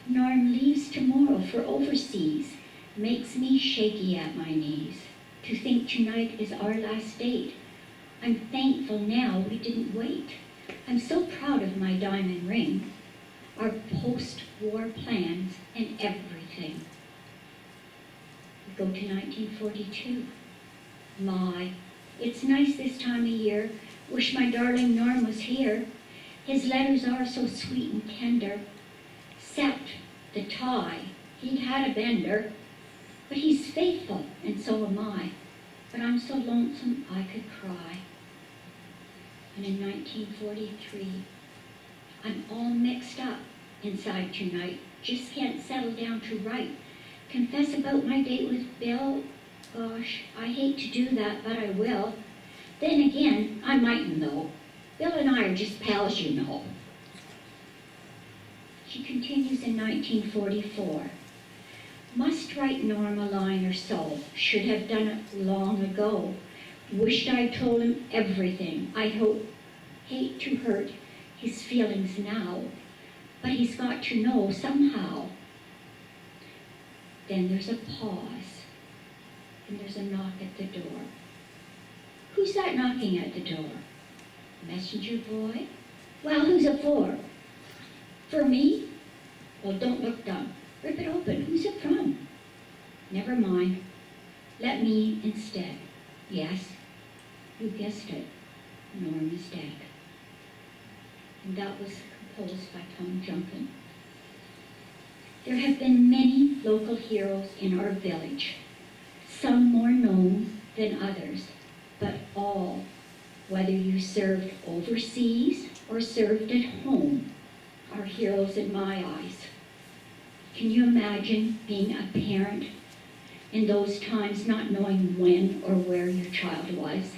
Norm leaves tomorrow for overseas, makes me shaky at my knees. To think tonight is our last date. I'm thankful now we didn't wait. I'm so proud of my diamond ring, our post-war plans and everything. We go to 1942. My, it's nice this time of year. Wish my darling Norm was here. His letters are so sweet and tender. Except the tie, he'd had a bender. But he's faithful, and so am I. But I'm so lonesome I could cry. And in 1943, I'm all mixed up inside tonight. Just can't settle down to write. Confess about my date with Bill. Gosh, I hate to do that, but I will. Then again, I mightn't though. Bill and I are just pals, you know. She continues in 1944. Must write Norm a line or so. Should have done it long ago. Wished I'd told him everything. I hate to hurt his feelings now, but he's got to know somehow. Then there's a pause, and there's a knock at the door. Who's that knocking at the door? Messenger boy? Well, who's it for? For me? Well, don't look dumb. Rip it open. Who's it from? Never mind. Let me instead. Yes, you guessed it. Norm is dead. And that was composed by Tom Junkin. There have been many local heroes in our village, some more known than others, but all, whether you served overseas or served at home, are heroes in my eyes. Can you imagine being a parent in those times, not knowing when or where your child was?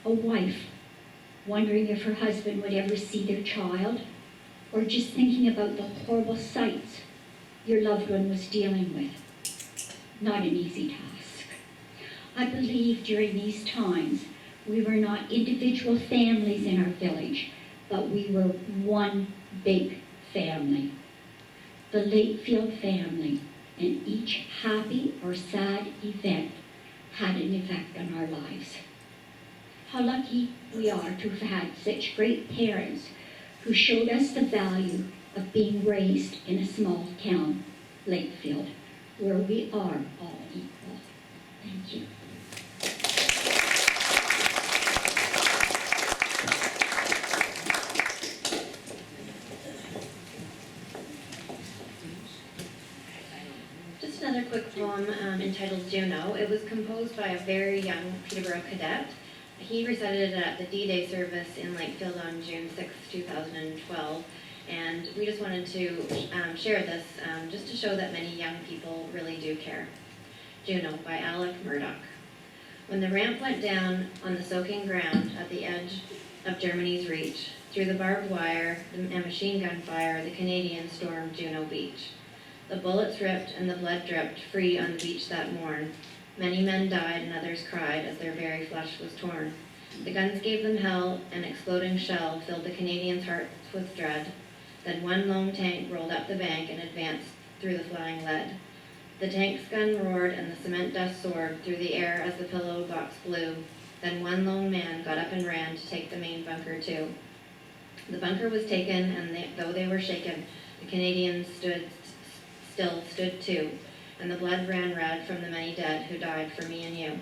A wife, wondering if her husband would ever see their child, or just thinking about the horrible sights your loved one was dealing with. Not an easy task. I believe during these times, we were not individual families in our village, but we were one big family. The Lakefield family, and each happy or sad event had an effect on our lives. How lucky we are to have had such great parents who showed us the value of being raised in a small town, Lakefield, where we are all equal. Thank you. Just another quick poem entitled Juno. It was composed by a very young Peterborough cadet. He recited it at the D-Day service in Lakefield on June 6, 2012. And we just wanted to share this just to show that many young people really do care. Juno by Alec Murdoch. When the ramp went down on the soaking ground at the edge of Germany's reach, through the barbed wire and machine gun fire, the Canadians stormed Juno Beach. The bullets ripped and the blood dripped free on the beach that morn. Many men died and others cried as their very flesh was torn. The guns gave them hell, an exploding shell filled the Canadians' hearts with dread. Then one lone tank rolled up the bank and advanced through the flying lead. The tank's gun roared and the cement dust soared through the air as the pillow box blew. Then one lone man got up and ran to take the main bunker too. The bunker was taken, and though they were shaken, the Canadians stood too, and the blood ran red from the many dead who died for me and you.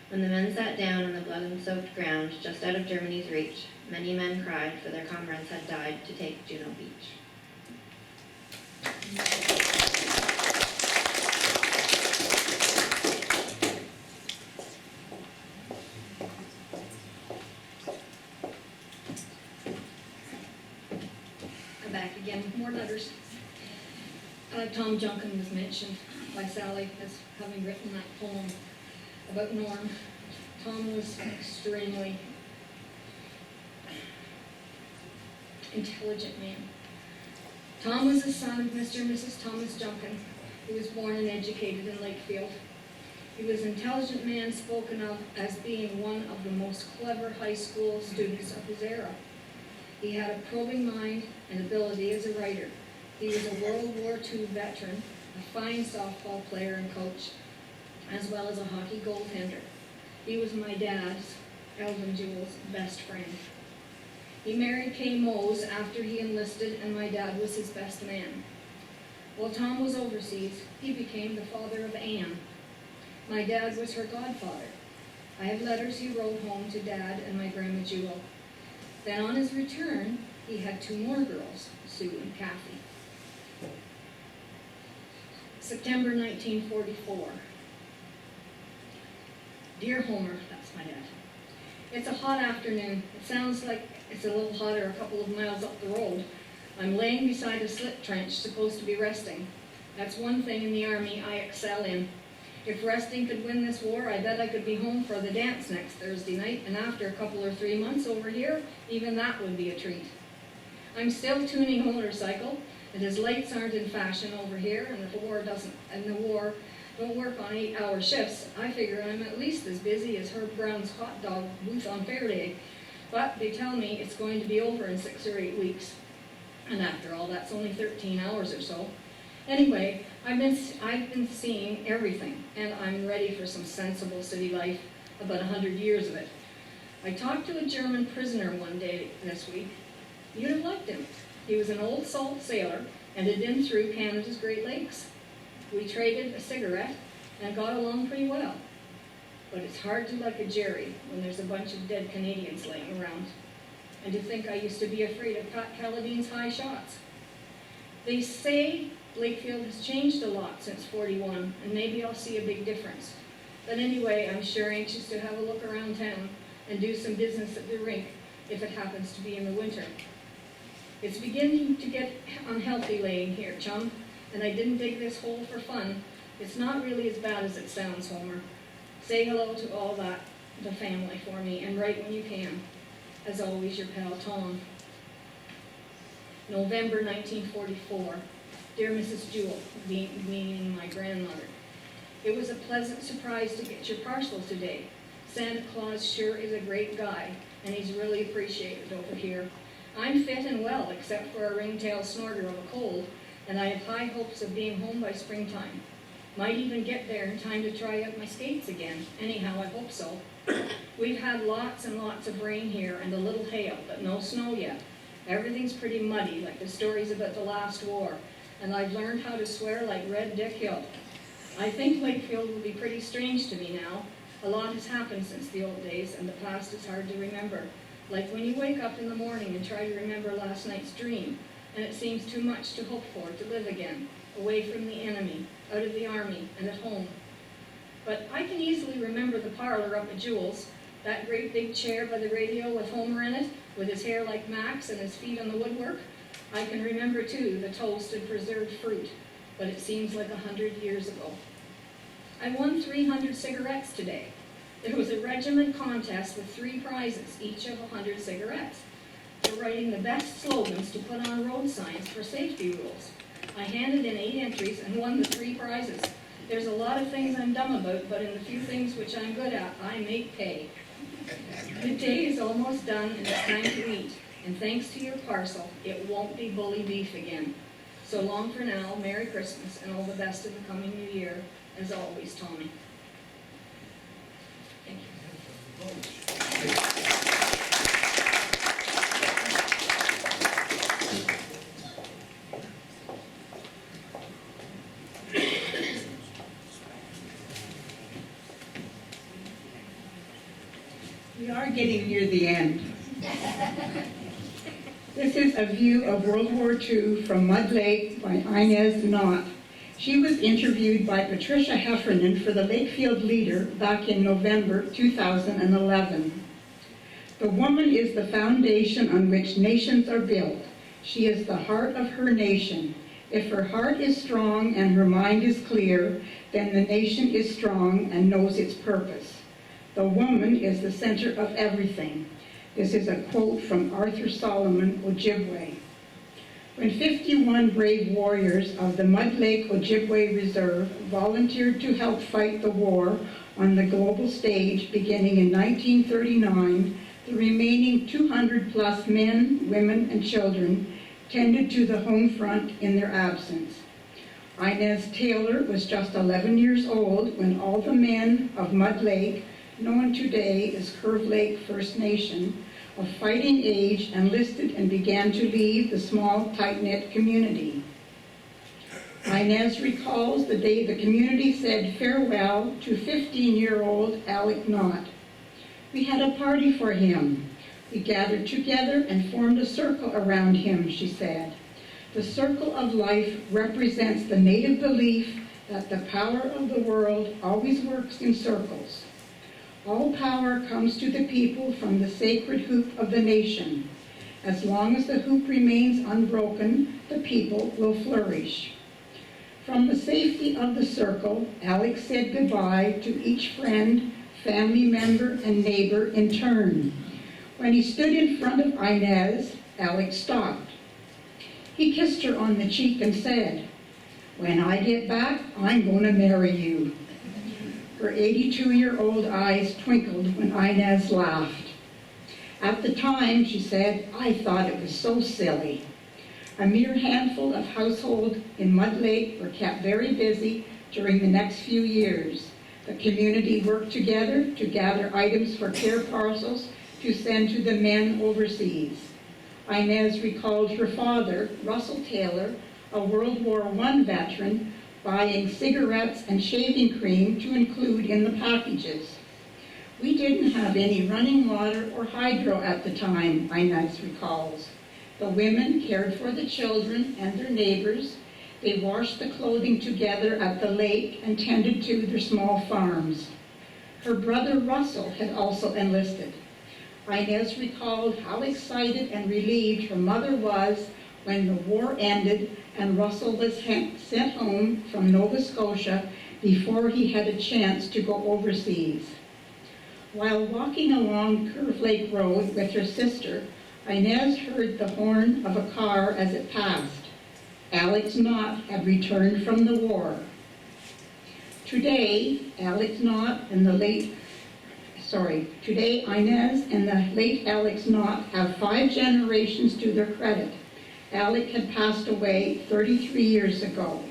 When the men sat down on the blood-soaked ground just out of Germany's reach, many men cried, for their comrades had died to take Juno Beach. I'm back again with more letters. Tom Junkin was mentioned by Sally as having written that poem about Norm. Tom was an extremely intelligent man. Tom was the son of Mr. and Mrs. Thomas Junkin, who was born and educated in Lakefield. He was an intelligent man spoken of as being one of the most clever high school students of his era. He had a probing mind and ability as a writer. He was a World War II veteran, a fine softball player and coach, as well as a hockey goaltender. He was my dad's, Elvin Jewell's, best friend. He married Kay Mose after he enlisted, and my dad was his best man. While Tom was overseas, he became the father of Anne. My dad was her godfather. I have letters he wrote home to Dad and my Grandma Jewel. Then on his return, he had two more girls, Sue and Kathy. September 1944. Dear Homer, that's my dad. It's a hot afternoon. It sounds like it's a little hotter a couple of miles up the road. I'm laying beside a slit trench, supposed to be resting. That's one thing in the Army I excel in. If resting could win this war, I bet I could be home for the dance next Thursday night, and after a couple or 3 months over here, even that would be a treat. I'm still tuning a motorcycle, And his lights aren't in fashion over here, and the war don't work on 8-hour shifts, I figure I'm at least as busy as Herb Brown's hot dog booth on Fair Day. But they tell me it's going to be over in 6 or 8 weeks. And after all, that's only 13 hours or so. Anyway, I've been seeing everything, and I'm ready for some sensible city life, about 100 years of it. I talked to a German prisoner one day this week. You'd have liked him. He was an old salt sailor and had been through Canada's Great Lakes. We traded a cigarette and got along pretty well. But it's hard to like a Jerry when there's a bunch of dead Canadians laying around. And to think I used to be afraid of Pat Caladine's high shots. They say Lakefield has changed a lot since '41, and maybe I'll see a big difference. But anyway, I'm sure anxious to have a look around town and do some business at the rink if it happens to be in the winter. It's beginning to get unhealthy laying here, chum, and I didn't dig this hole for fun. It's not really as bad as it sounds, Homer. Say hello to all the family for me, and write when you can. As always, your pal, Tom. November 1944. Dear Mrs. Jewell, meaning my grandmother. It was a pleasant surprise to get your parcel today. Santa Claus sure is a great guy, and he's really appreciated over here. I'm fit and well, except for a ringtail snorter of a cold, and I have high hopes of being home by springtime. Might even get there in time to try out my skates again. Anyhow, I hope so. We've had lots and lots of rain here and a little hail, but no snow yet. Everything's pretty muddy, like the stories about the last war, and I've learned how to swear like Red Dick Hill. I think Lakefield will be pretty strange to me now. A lot has happened since the old days, and the past is hard to remember. Like when you wake up in the morning and try to remember last night's dream, and it seems too much to hope for to live again, away from the enemy, out of the army, and at home. But I can easily remember the parlor up at Jewel's, that great big chair by the radio with Homer in it, with his hair like Max and his feet on the woodwork. I can remember, too, the toast and preserved fruit, but it seems like 100 years ago. I won 300 cigarettes today. There was a regiment contest with 3 prizes, each of 100 cigarettes, for writing the best slogans to put on road signs for safety rules. I handed in 8 entries and won the 3 prizes. There's a lot of things I'm dumb about, but in the few things which I'm good at, I make pay. The day is almost done and it's time to eat. And thanks to your parcel, it won't be bully beef again. So long for now, Merry Christmas, and all the best of the coming new year. As always, Tommy. Thank you. We are getting near the end. This is a view of World War II from Mud Lake by Inez Knott. She was interviewed by Patricia Heffernan for the Lakefield Leader back in November 2011. The woman is the foundation on which nations are built. She is the heart of her nation. If her heart is strong and her mind is clear, then the nation is strong and knows its purpose. The woman is the center of everything. This is a quote from Arthur Solomon Ojibwe. When 51 brave warriors of the Mud Lake Ojibwe Reserve volunteered to help fight the war on the global stage beginning in 1939, the remaining 200+ men, women, and children tended to the home front in their absence. Inez Taylor was just 11 years old when all the men of Mud Lake, known today as Curve Lake First Nation, of fighting age, enlisted and began to leave the small, tight-knit community. Inez recalls the day the community said farewell to 15-year-old Alec Knott. We had a party for him. We gathered together and formed a circle around him, she said. The circle of life represents the native belief that the power of the world always works in circles. All power comes to the people from the sacred hoop of the nation. As long as the hoop remains unbroken, the people will flourish. From the safety of the circle, Alex said goodbye to each friend, family member, and neighbor in turn. When he stood in front of Inez, Alex stopped. He kissed her on the cheek and said, "When I get back, I'm going to marry you." Her 82-year-old eyes twinkled when Inez laughed. At the time, she said, "I thought it was so silly." A mere handful of households in Mud Lake were kept very busy during the next few years. The community worked together to gather items for care parcels to send to the men overseas. Inez recalled her father, Russell Taylor, a World War I veteran, buying cigarettes and shaving cream to include in the packages. "We didn't have any running water or hydro at the time," Inez recalls. "The women cared for the children and their neighbors. They washed the clothing together at the lake and tended to their small farms." Her brother Russell had also enlisted. Inez recalled how excited and relieved her mother was when the war ended and Russell was sent home from Nova Scotia before he had a chance to go overseas. While walking along Curve Lake Road with her sister, Inez heard the horn of a car as it passed. Alex Knott had returned from the war. Today, Inez and the late Alex Knott have 5 generations to their credit. Alex had passed away 33 years ago,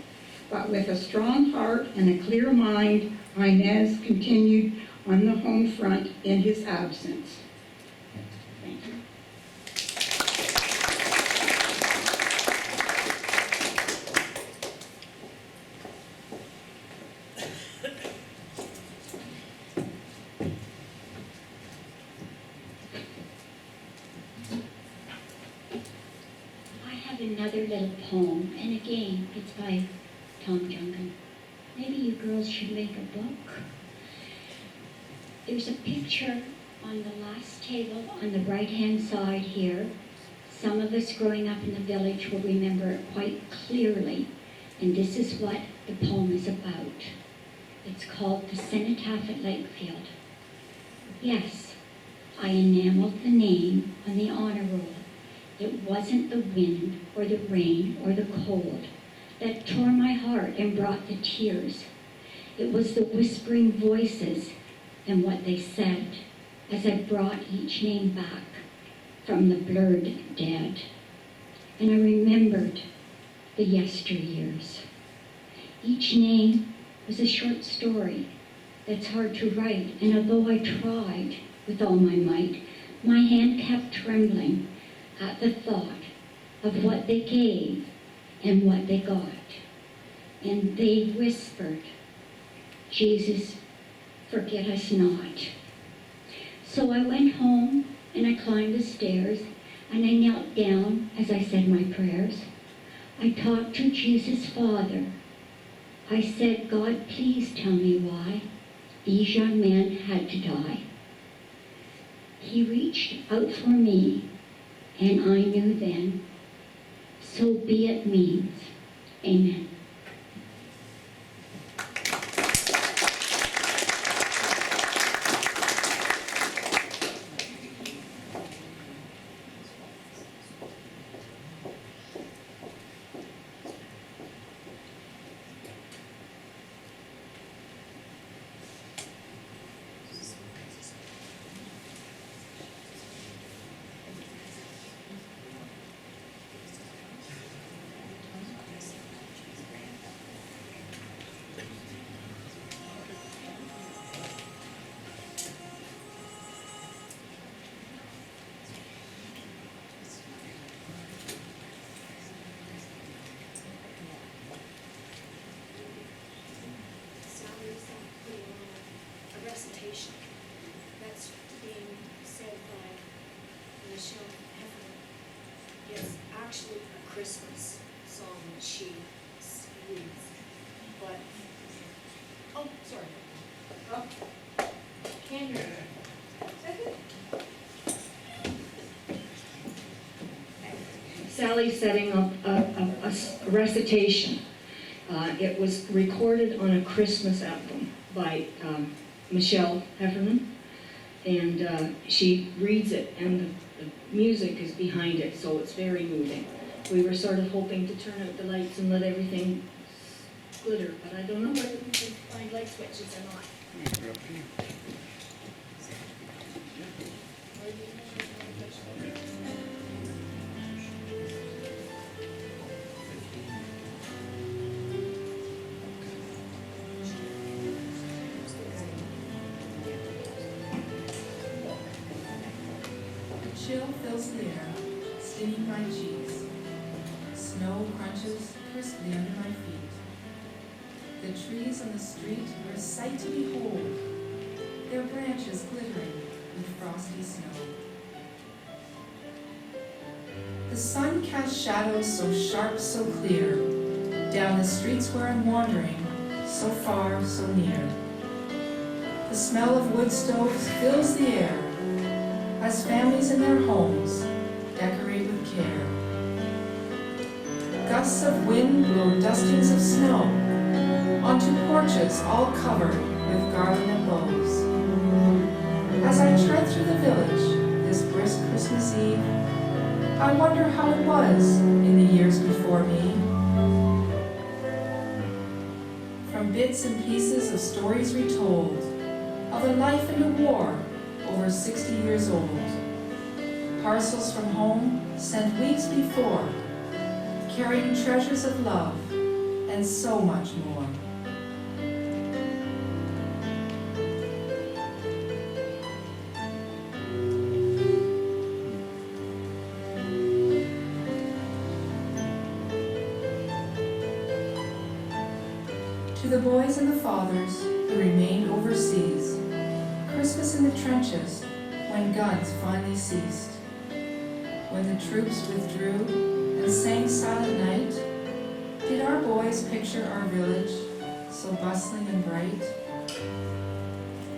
but with a strong heart and a clear mind, Inez continued on the home front in his absence. Thank you. Another little poem, and again, it's by Tom Jungan. Maybe you girls should make a book. There's a picture on the last table on the right-hand side here. Some of us growing up in the village will remember it quite clearly, and this is what the poem is about. It's called The Cenotaph at Lakefield. Yes, I enameled the name on the honor roll. It wasn't the wind or the rain or the cold that tore my heart and brought the tears. It was the whispering voices and what they said as I brought each name back from the blurred dead. And I remembered the yesteryears. Each name was a short story that's hard to write, and although I tried with all my might, my hand kept trembling at the thought of what they gave and what they got. And they whispered, "Jesus, forget us not." So I went home and I climbed the stairs and I knelt down as I said my prayers. I talked to Jesus, Father. I said, "God, please tell me why these young men had to die." He reached out for me, and I knew then, so be it means. Amen. Recitation that's being said by Michelle Heffernan is actually a Christmas song that she reads. But, oh, sorry. Oh, can you? Sally's setting up a recitation. It was recorded on a Christmas album by Michelle Heffernan, and she reads it, and the music is behind it, so it's very moving. We were sort of hoping to turn out the lights and let everything glitter, but I don't know whether we can find light switches or not. A chill fills the air, stinging my cheeks. Snow crunches crisply under my feet. The trees on the street are a sight to behold, their branches glittering with frosty snow. The sun casts shadows so sharp, so clear, down the streets where I'm wandering, so far, so near. The smell of wood stoves fills the air, as families in their homes decorate with care. Gusts of wind blow dustings of snow onto porches all covered with garland and bows. As I tread through the village this brisk Christmas Eve, I wonder how it was in the years before me. From bits and pieces of stories retold of a life in a war over 60 years old, parcels from home sent weeks before, carrying treasures of love and so much more. To the boys and the fathers who remained overseas, Christmas in the trenches when guns finally ceased. When the troops withdrew and sang Silent Night, did our boys picture our village so bustling and bright?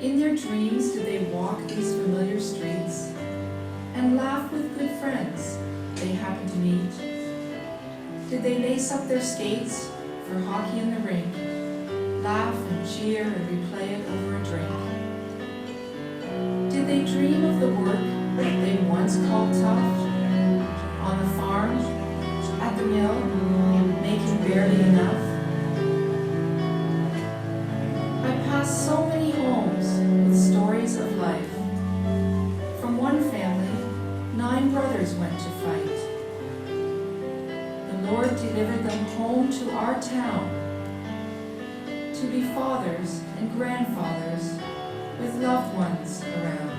In their dreams did they walk these familiar streets and laugh with good friends they happened to meet? Did they lace up their skates for hockey in the rink, laugh and cheer and replay it over a drink? Did they dream of the work they once called tough? On the farm, at the mill, making barely enough? I passed so many homes with stories of life. From one family, 9 brothers went to fight. The Lord delivered them home to our town, to be fathers and grandfathers with loved ones around.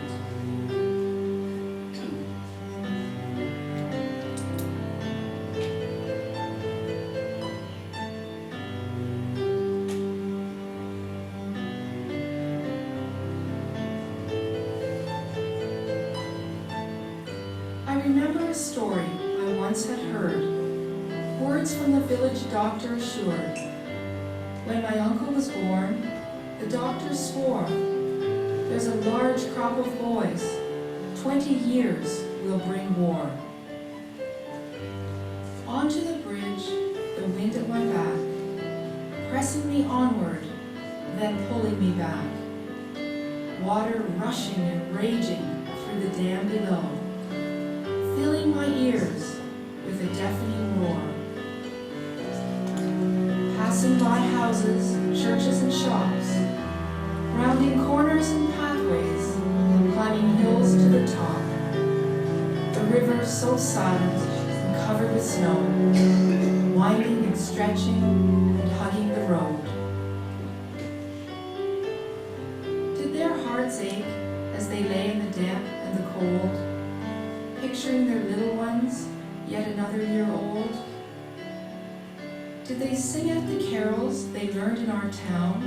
I remember a story I once had heard, words from the village doctor assured. When my uncle was born, the doctor swore, there's a large crop of boys, 20 years will bring war. Onto the bridge, the wind at my back, pressing me onward, then pulling me back. Water rushing and raging through the dam below, filling my ears with a deafening roar. Passing by houses, churches and shops, rounding corners and pathways, climbing hills to the top. The river so silent and covered with snow, winding and stretching and hugging the road. Did their hearts ache as they lay in the damp and the cold, picturing their little ones, yet another year old? Did they sing out the carols they learned in our town,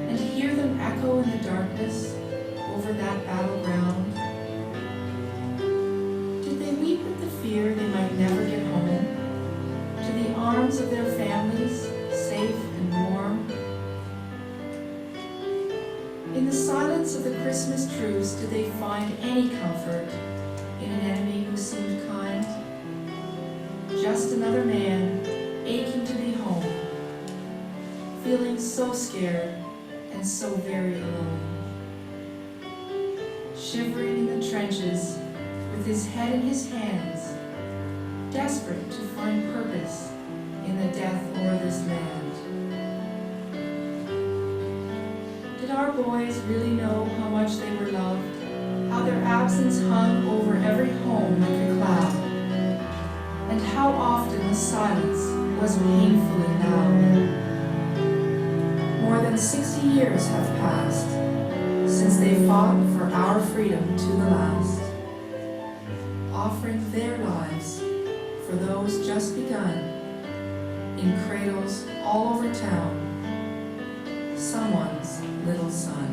and hear them echo in the darkness over that battleground? Did they weep with the fear they might never get home, to the arms of their families, safe and warm? In the silence of the Christmas truce, did they find any comfort in an enemy who seemed kind? Just another man, aching to be home, feeling so scared and so very alone. Shivering in the trenches, with his head in his hands, desperate to find purpose in the death o'er this land. Did our boys really know how much they were loved? How their absence hung over every home like a cloud? And how often the silence was painfully loud? More than 60 years have passed since they fought for our freedom to the last, offering their lives for those just begun in cradles all over town, someone's little son.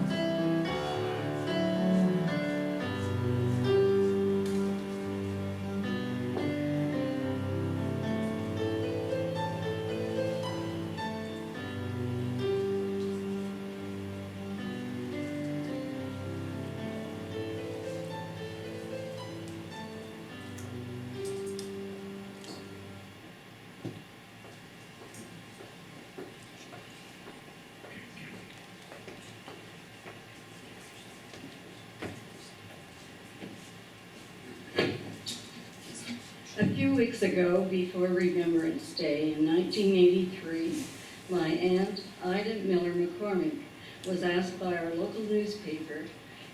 A few weeks ago, before Remembrance Day in 1983, my aunt, Ida Miller McCormick, was asked by our local newspaper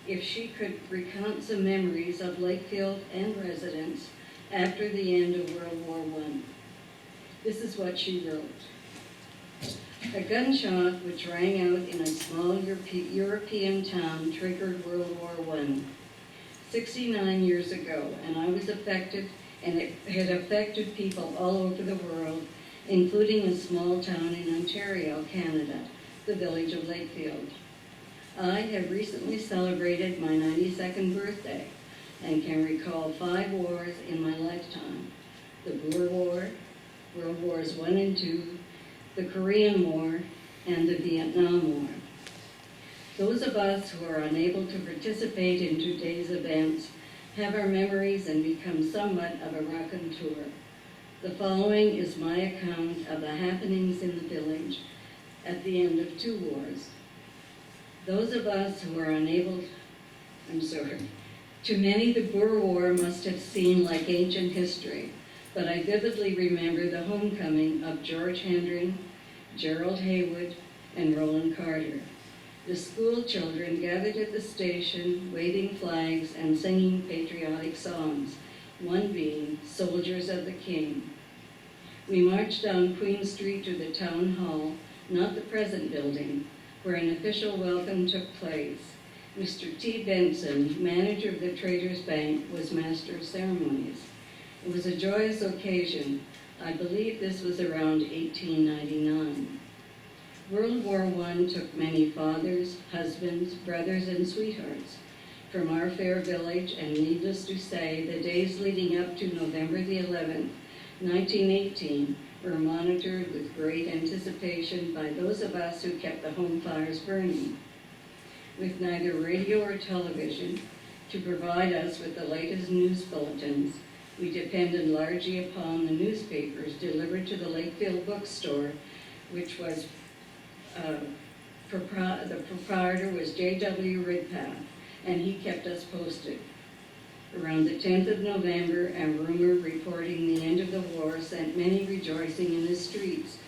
if she could recount some memories of Lakefield and residents after the end of World War I. This is what she wrote. A gunshot which rang out in a small European town triggered World War I 69 years ago, and I was affected, and it had affected people all over the world, including a small town in Ontario, Canada, the village of Lakefield. I have recently celebrated my 92nd birthday and can recall 5 wars in my lifetime: the Boer War, World Wars I and II, the Korean War, and the Vietnam War. Those of us who are unable to participate in today's events have our memories and become somewhat of a raconteur. The following is my account of the happenings in the village at the end of 2 wars. Those of us who are unable, to many the Boer War must have seemed like ancient history, but I vividly remember the homecoming of George Hendren, Gerald Haywood, and Roland Carter. The school children gathered at the station, waving flags and singing patriotic songs, one being Soldiers of the King. We marched down Queen Street to the town hall, not the present building, where an official welcome took place. Mr. T. Benson, manager of the Traders Bank, was master of ceremonies. It was a joyous occasion. I believe this was around 1899. World War I took many fathers, husbands, brothers, and sweethearts from our fair village, and needless to say, the days leading up to November the 11th, 1918, were monitored with great anticipation by those of us who kept the home fires burning. With neither radio or television to provide us with the latest news bulletins, we depended largely upon the newspapers delivered to the Lakefield bookstore, which was the proprietor was J.W. Ridpath, and he kept us posted. Around the 10th of November, a rumor reporting the end of the war sent many rejoicing in the streets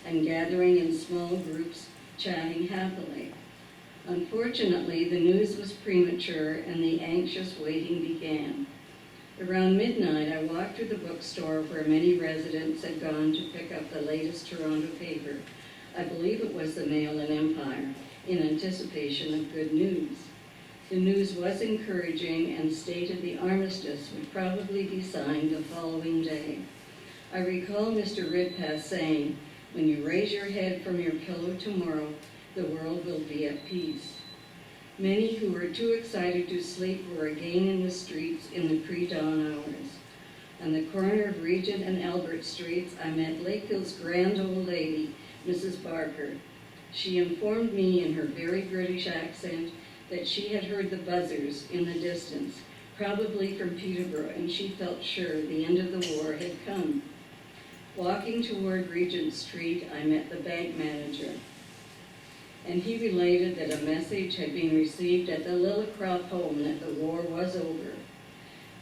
and gathering in small groups, chatting happily. Unfortunately, the news was premature and the anxious waiting began. Around midnight, I walked to the bookstore where many residents had gone to pick up the latest Toronto paper. I believe it was the Mail and Empire, in anticipation of good news. The news was encouraging and stated the armistice would probably be signed the following day. I recall Mr. Ridpath saying, "When you raise your head from your pillow tomorrow, the world will be at peace." Many who were too excited to sleep were again in the streets in the pre-dawn hours. On the corner of Regent and Albert Streets, I met Lakefield's grand old lady, Mrs. Barker. She informed me in her very British accent that she had heard the buzzers in the distance, probably from Peterborough, and she felt sure the end of the war had come. Walking toward Regent Street, I met the bank manager, and he related that a message had been received at the Lillicroft home that the war was over.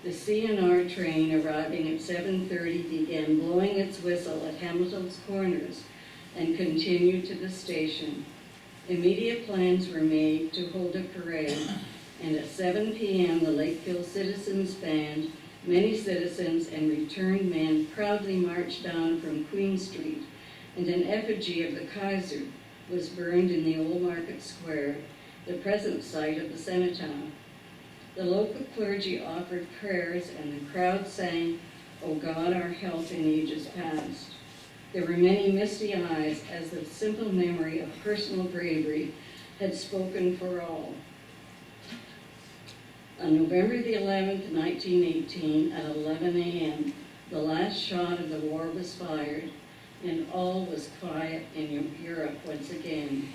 The CNR train arriving at 7:30 began blowing its whistle at Hamilton's Corners and continued to the station. Immediate plans were made to hold a parade, and at 7 p.m. the Lakeville Citizens Band, many citizens and returned men proudly marched down from Queen Street, and an effigy of the Kaiser was burned in the Old Market Square, the present site of the Cenotaph. The local clergy offered prayers, and the crowd sang, "O God, our help in ages past." There were many misty eyes as the simple memory of personal bravery had spoken for all. On November the 11th, 1918, at 11 a.m., the last shot of the war was fired, and all was quiet in Europe once again.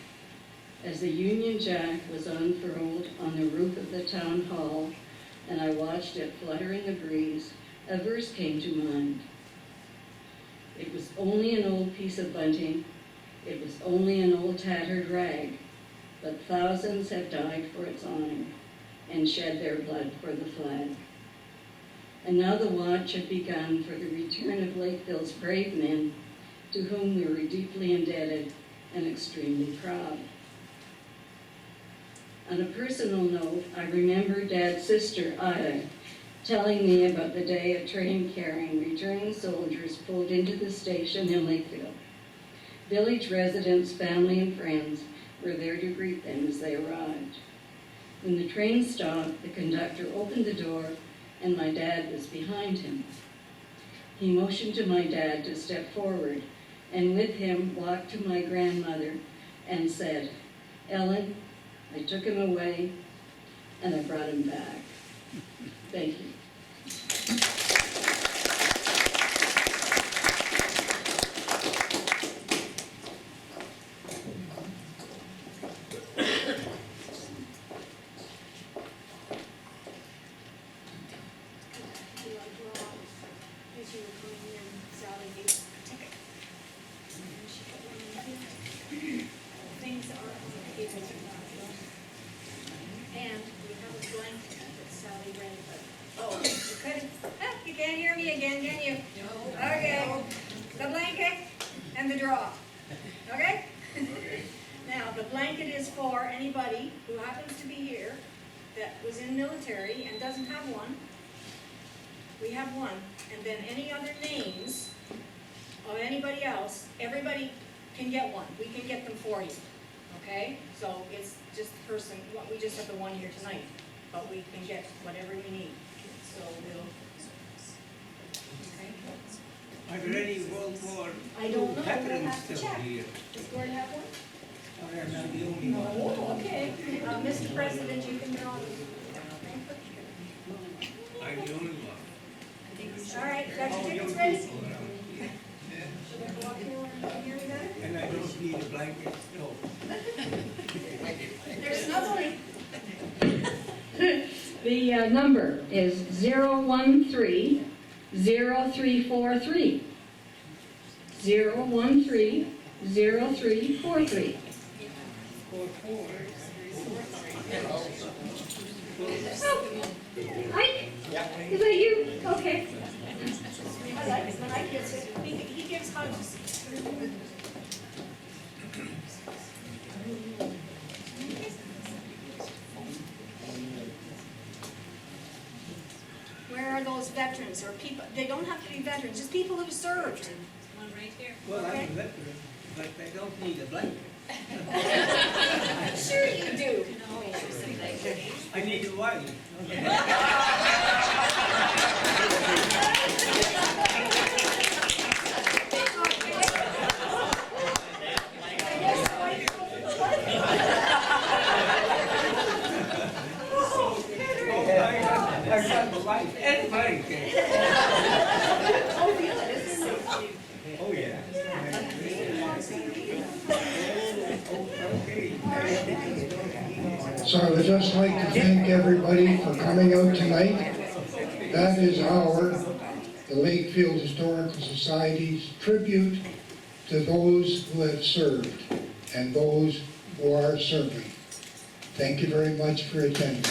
As the Union Jack was unfurled on the roof of the town hall, and I watched it flutter in the breeze, a verse came to mind. It was only an old piece of bunting, it was only an old tattered rag, but thousands have died for its honor and shed their blood for the flag. And now the watch had begun for the return of Lakeville's brave men, to whom we were deeply indebted and extremely proud. On a personal note, I remember Dad's sister, Ida, telling me about the day a train carrying returning soldiers pulled into the station in Lakeville. Village residents, family, and friends were there to greet them as they arrived. When the train stopped, the conductor opened the door, and my dad was behind him. He motioned to my dad to step forward, and with him walked to my grandmother and said, "Ellen, I took him away, and I brought him back." Thank you. As you were coming in, Sally gave us a ticket. And she put one in here. Things are on the table. And we have a blanket that Sally read, but, Oh, you couldn't, you can't hear me again, can you? No. Okay, the blanket and the draw, okay? Now, the blanket is for anybody who happens to be here that was in military and doesn't have one. We have one, and then any other names of anybody else, everybody can get one. We can get them for you, okay? So it's just the person, well, we just have the one here tonight, but we can get whatever you need. So we'll, okay? Are there any World War I don't know, we'll veterans have to still check. here? Does Gord have one? Or are not the only one? Oh, okay. Mr. President, you can draw. I'm the only one. All right, got your tickets ready? Should I go up here and hear that? And I don't need a blanket, no. There's another one. The number is 013-0343. 013-0343. Ike? Is that you? Okay. I like it when I gives it. He gives hugs. Where are those veterans or people? They don't have to be veterans, just people who served. Well, I'm Okay. a veteran, but I don't need a blanket. Sure you do. I need a wife. I got a wife and blanket. Oh, yeah. So I would just like to thank everybody for coming out tonight. That is the Lakefield Historical Society's tribute to those who have served and those who are serving. Thank you very much for attending.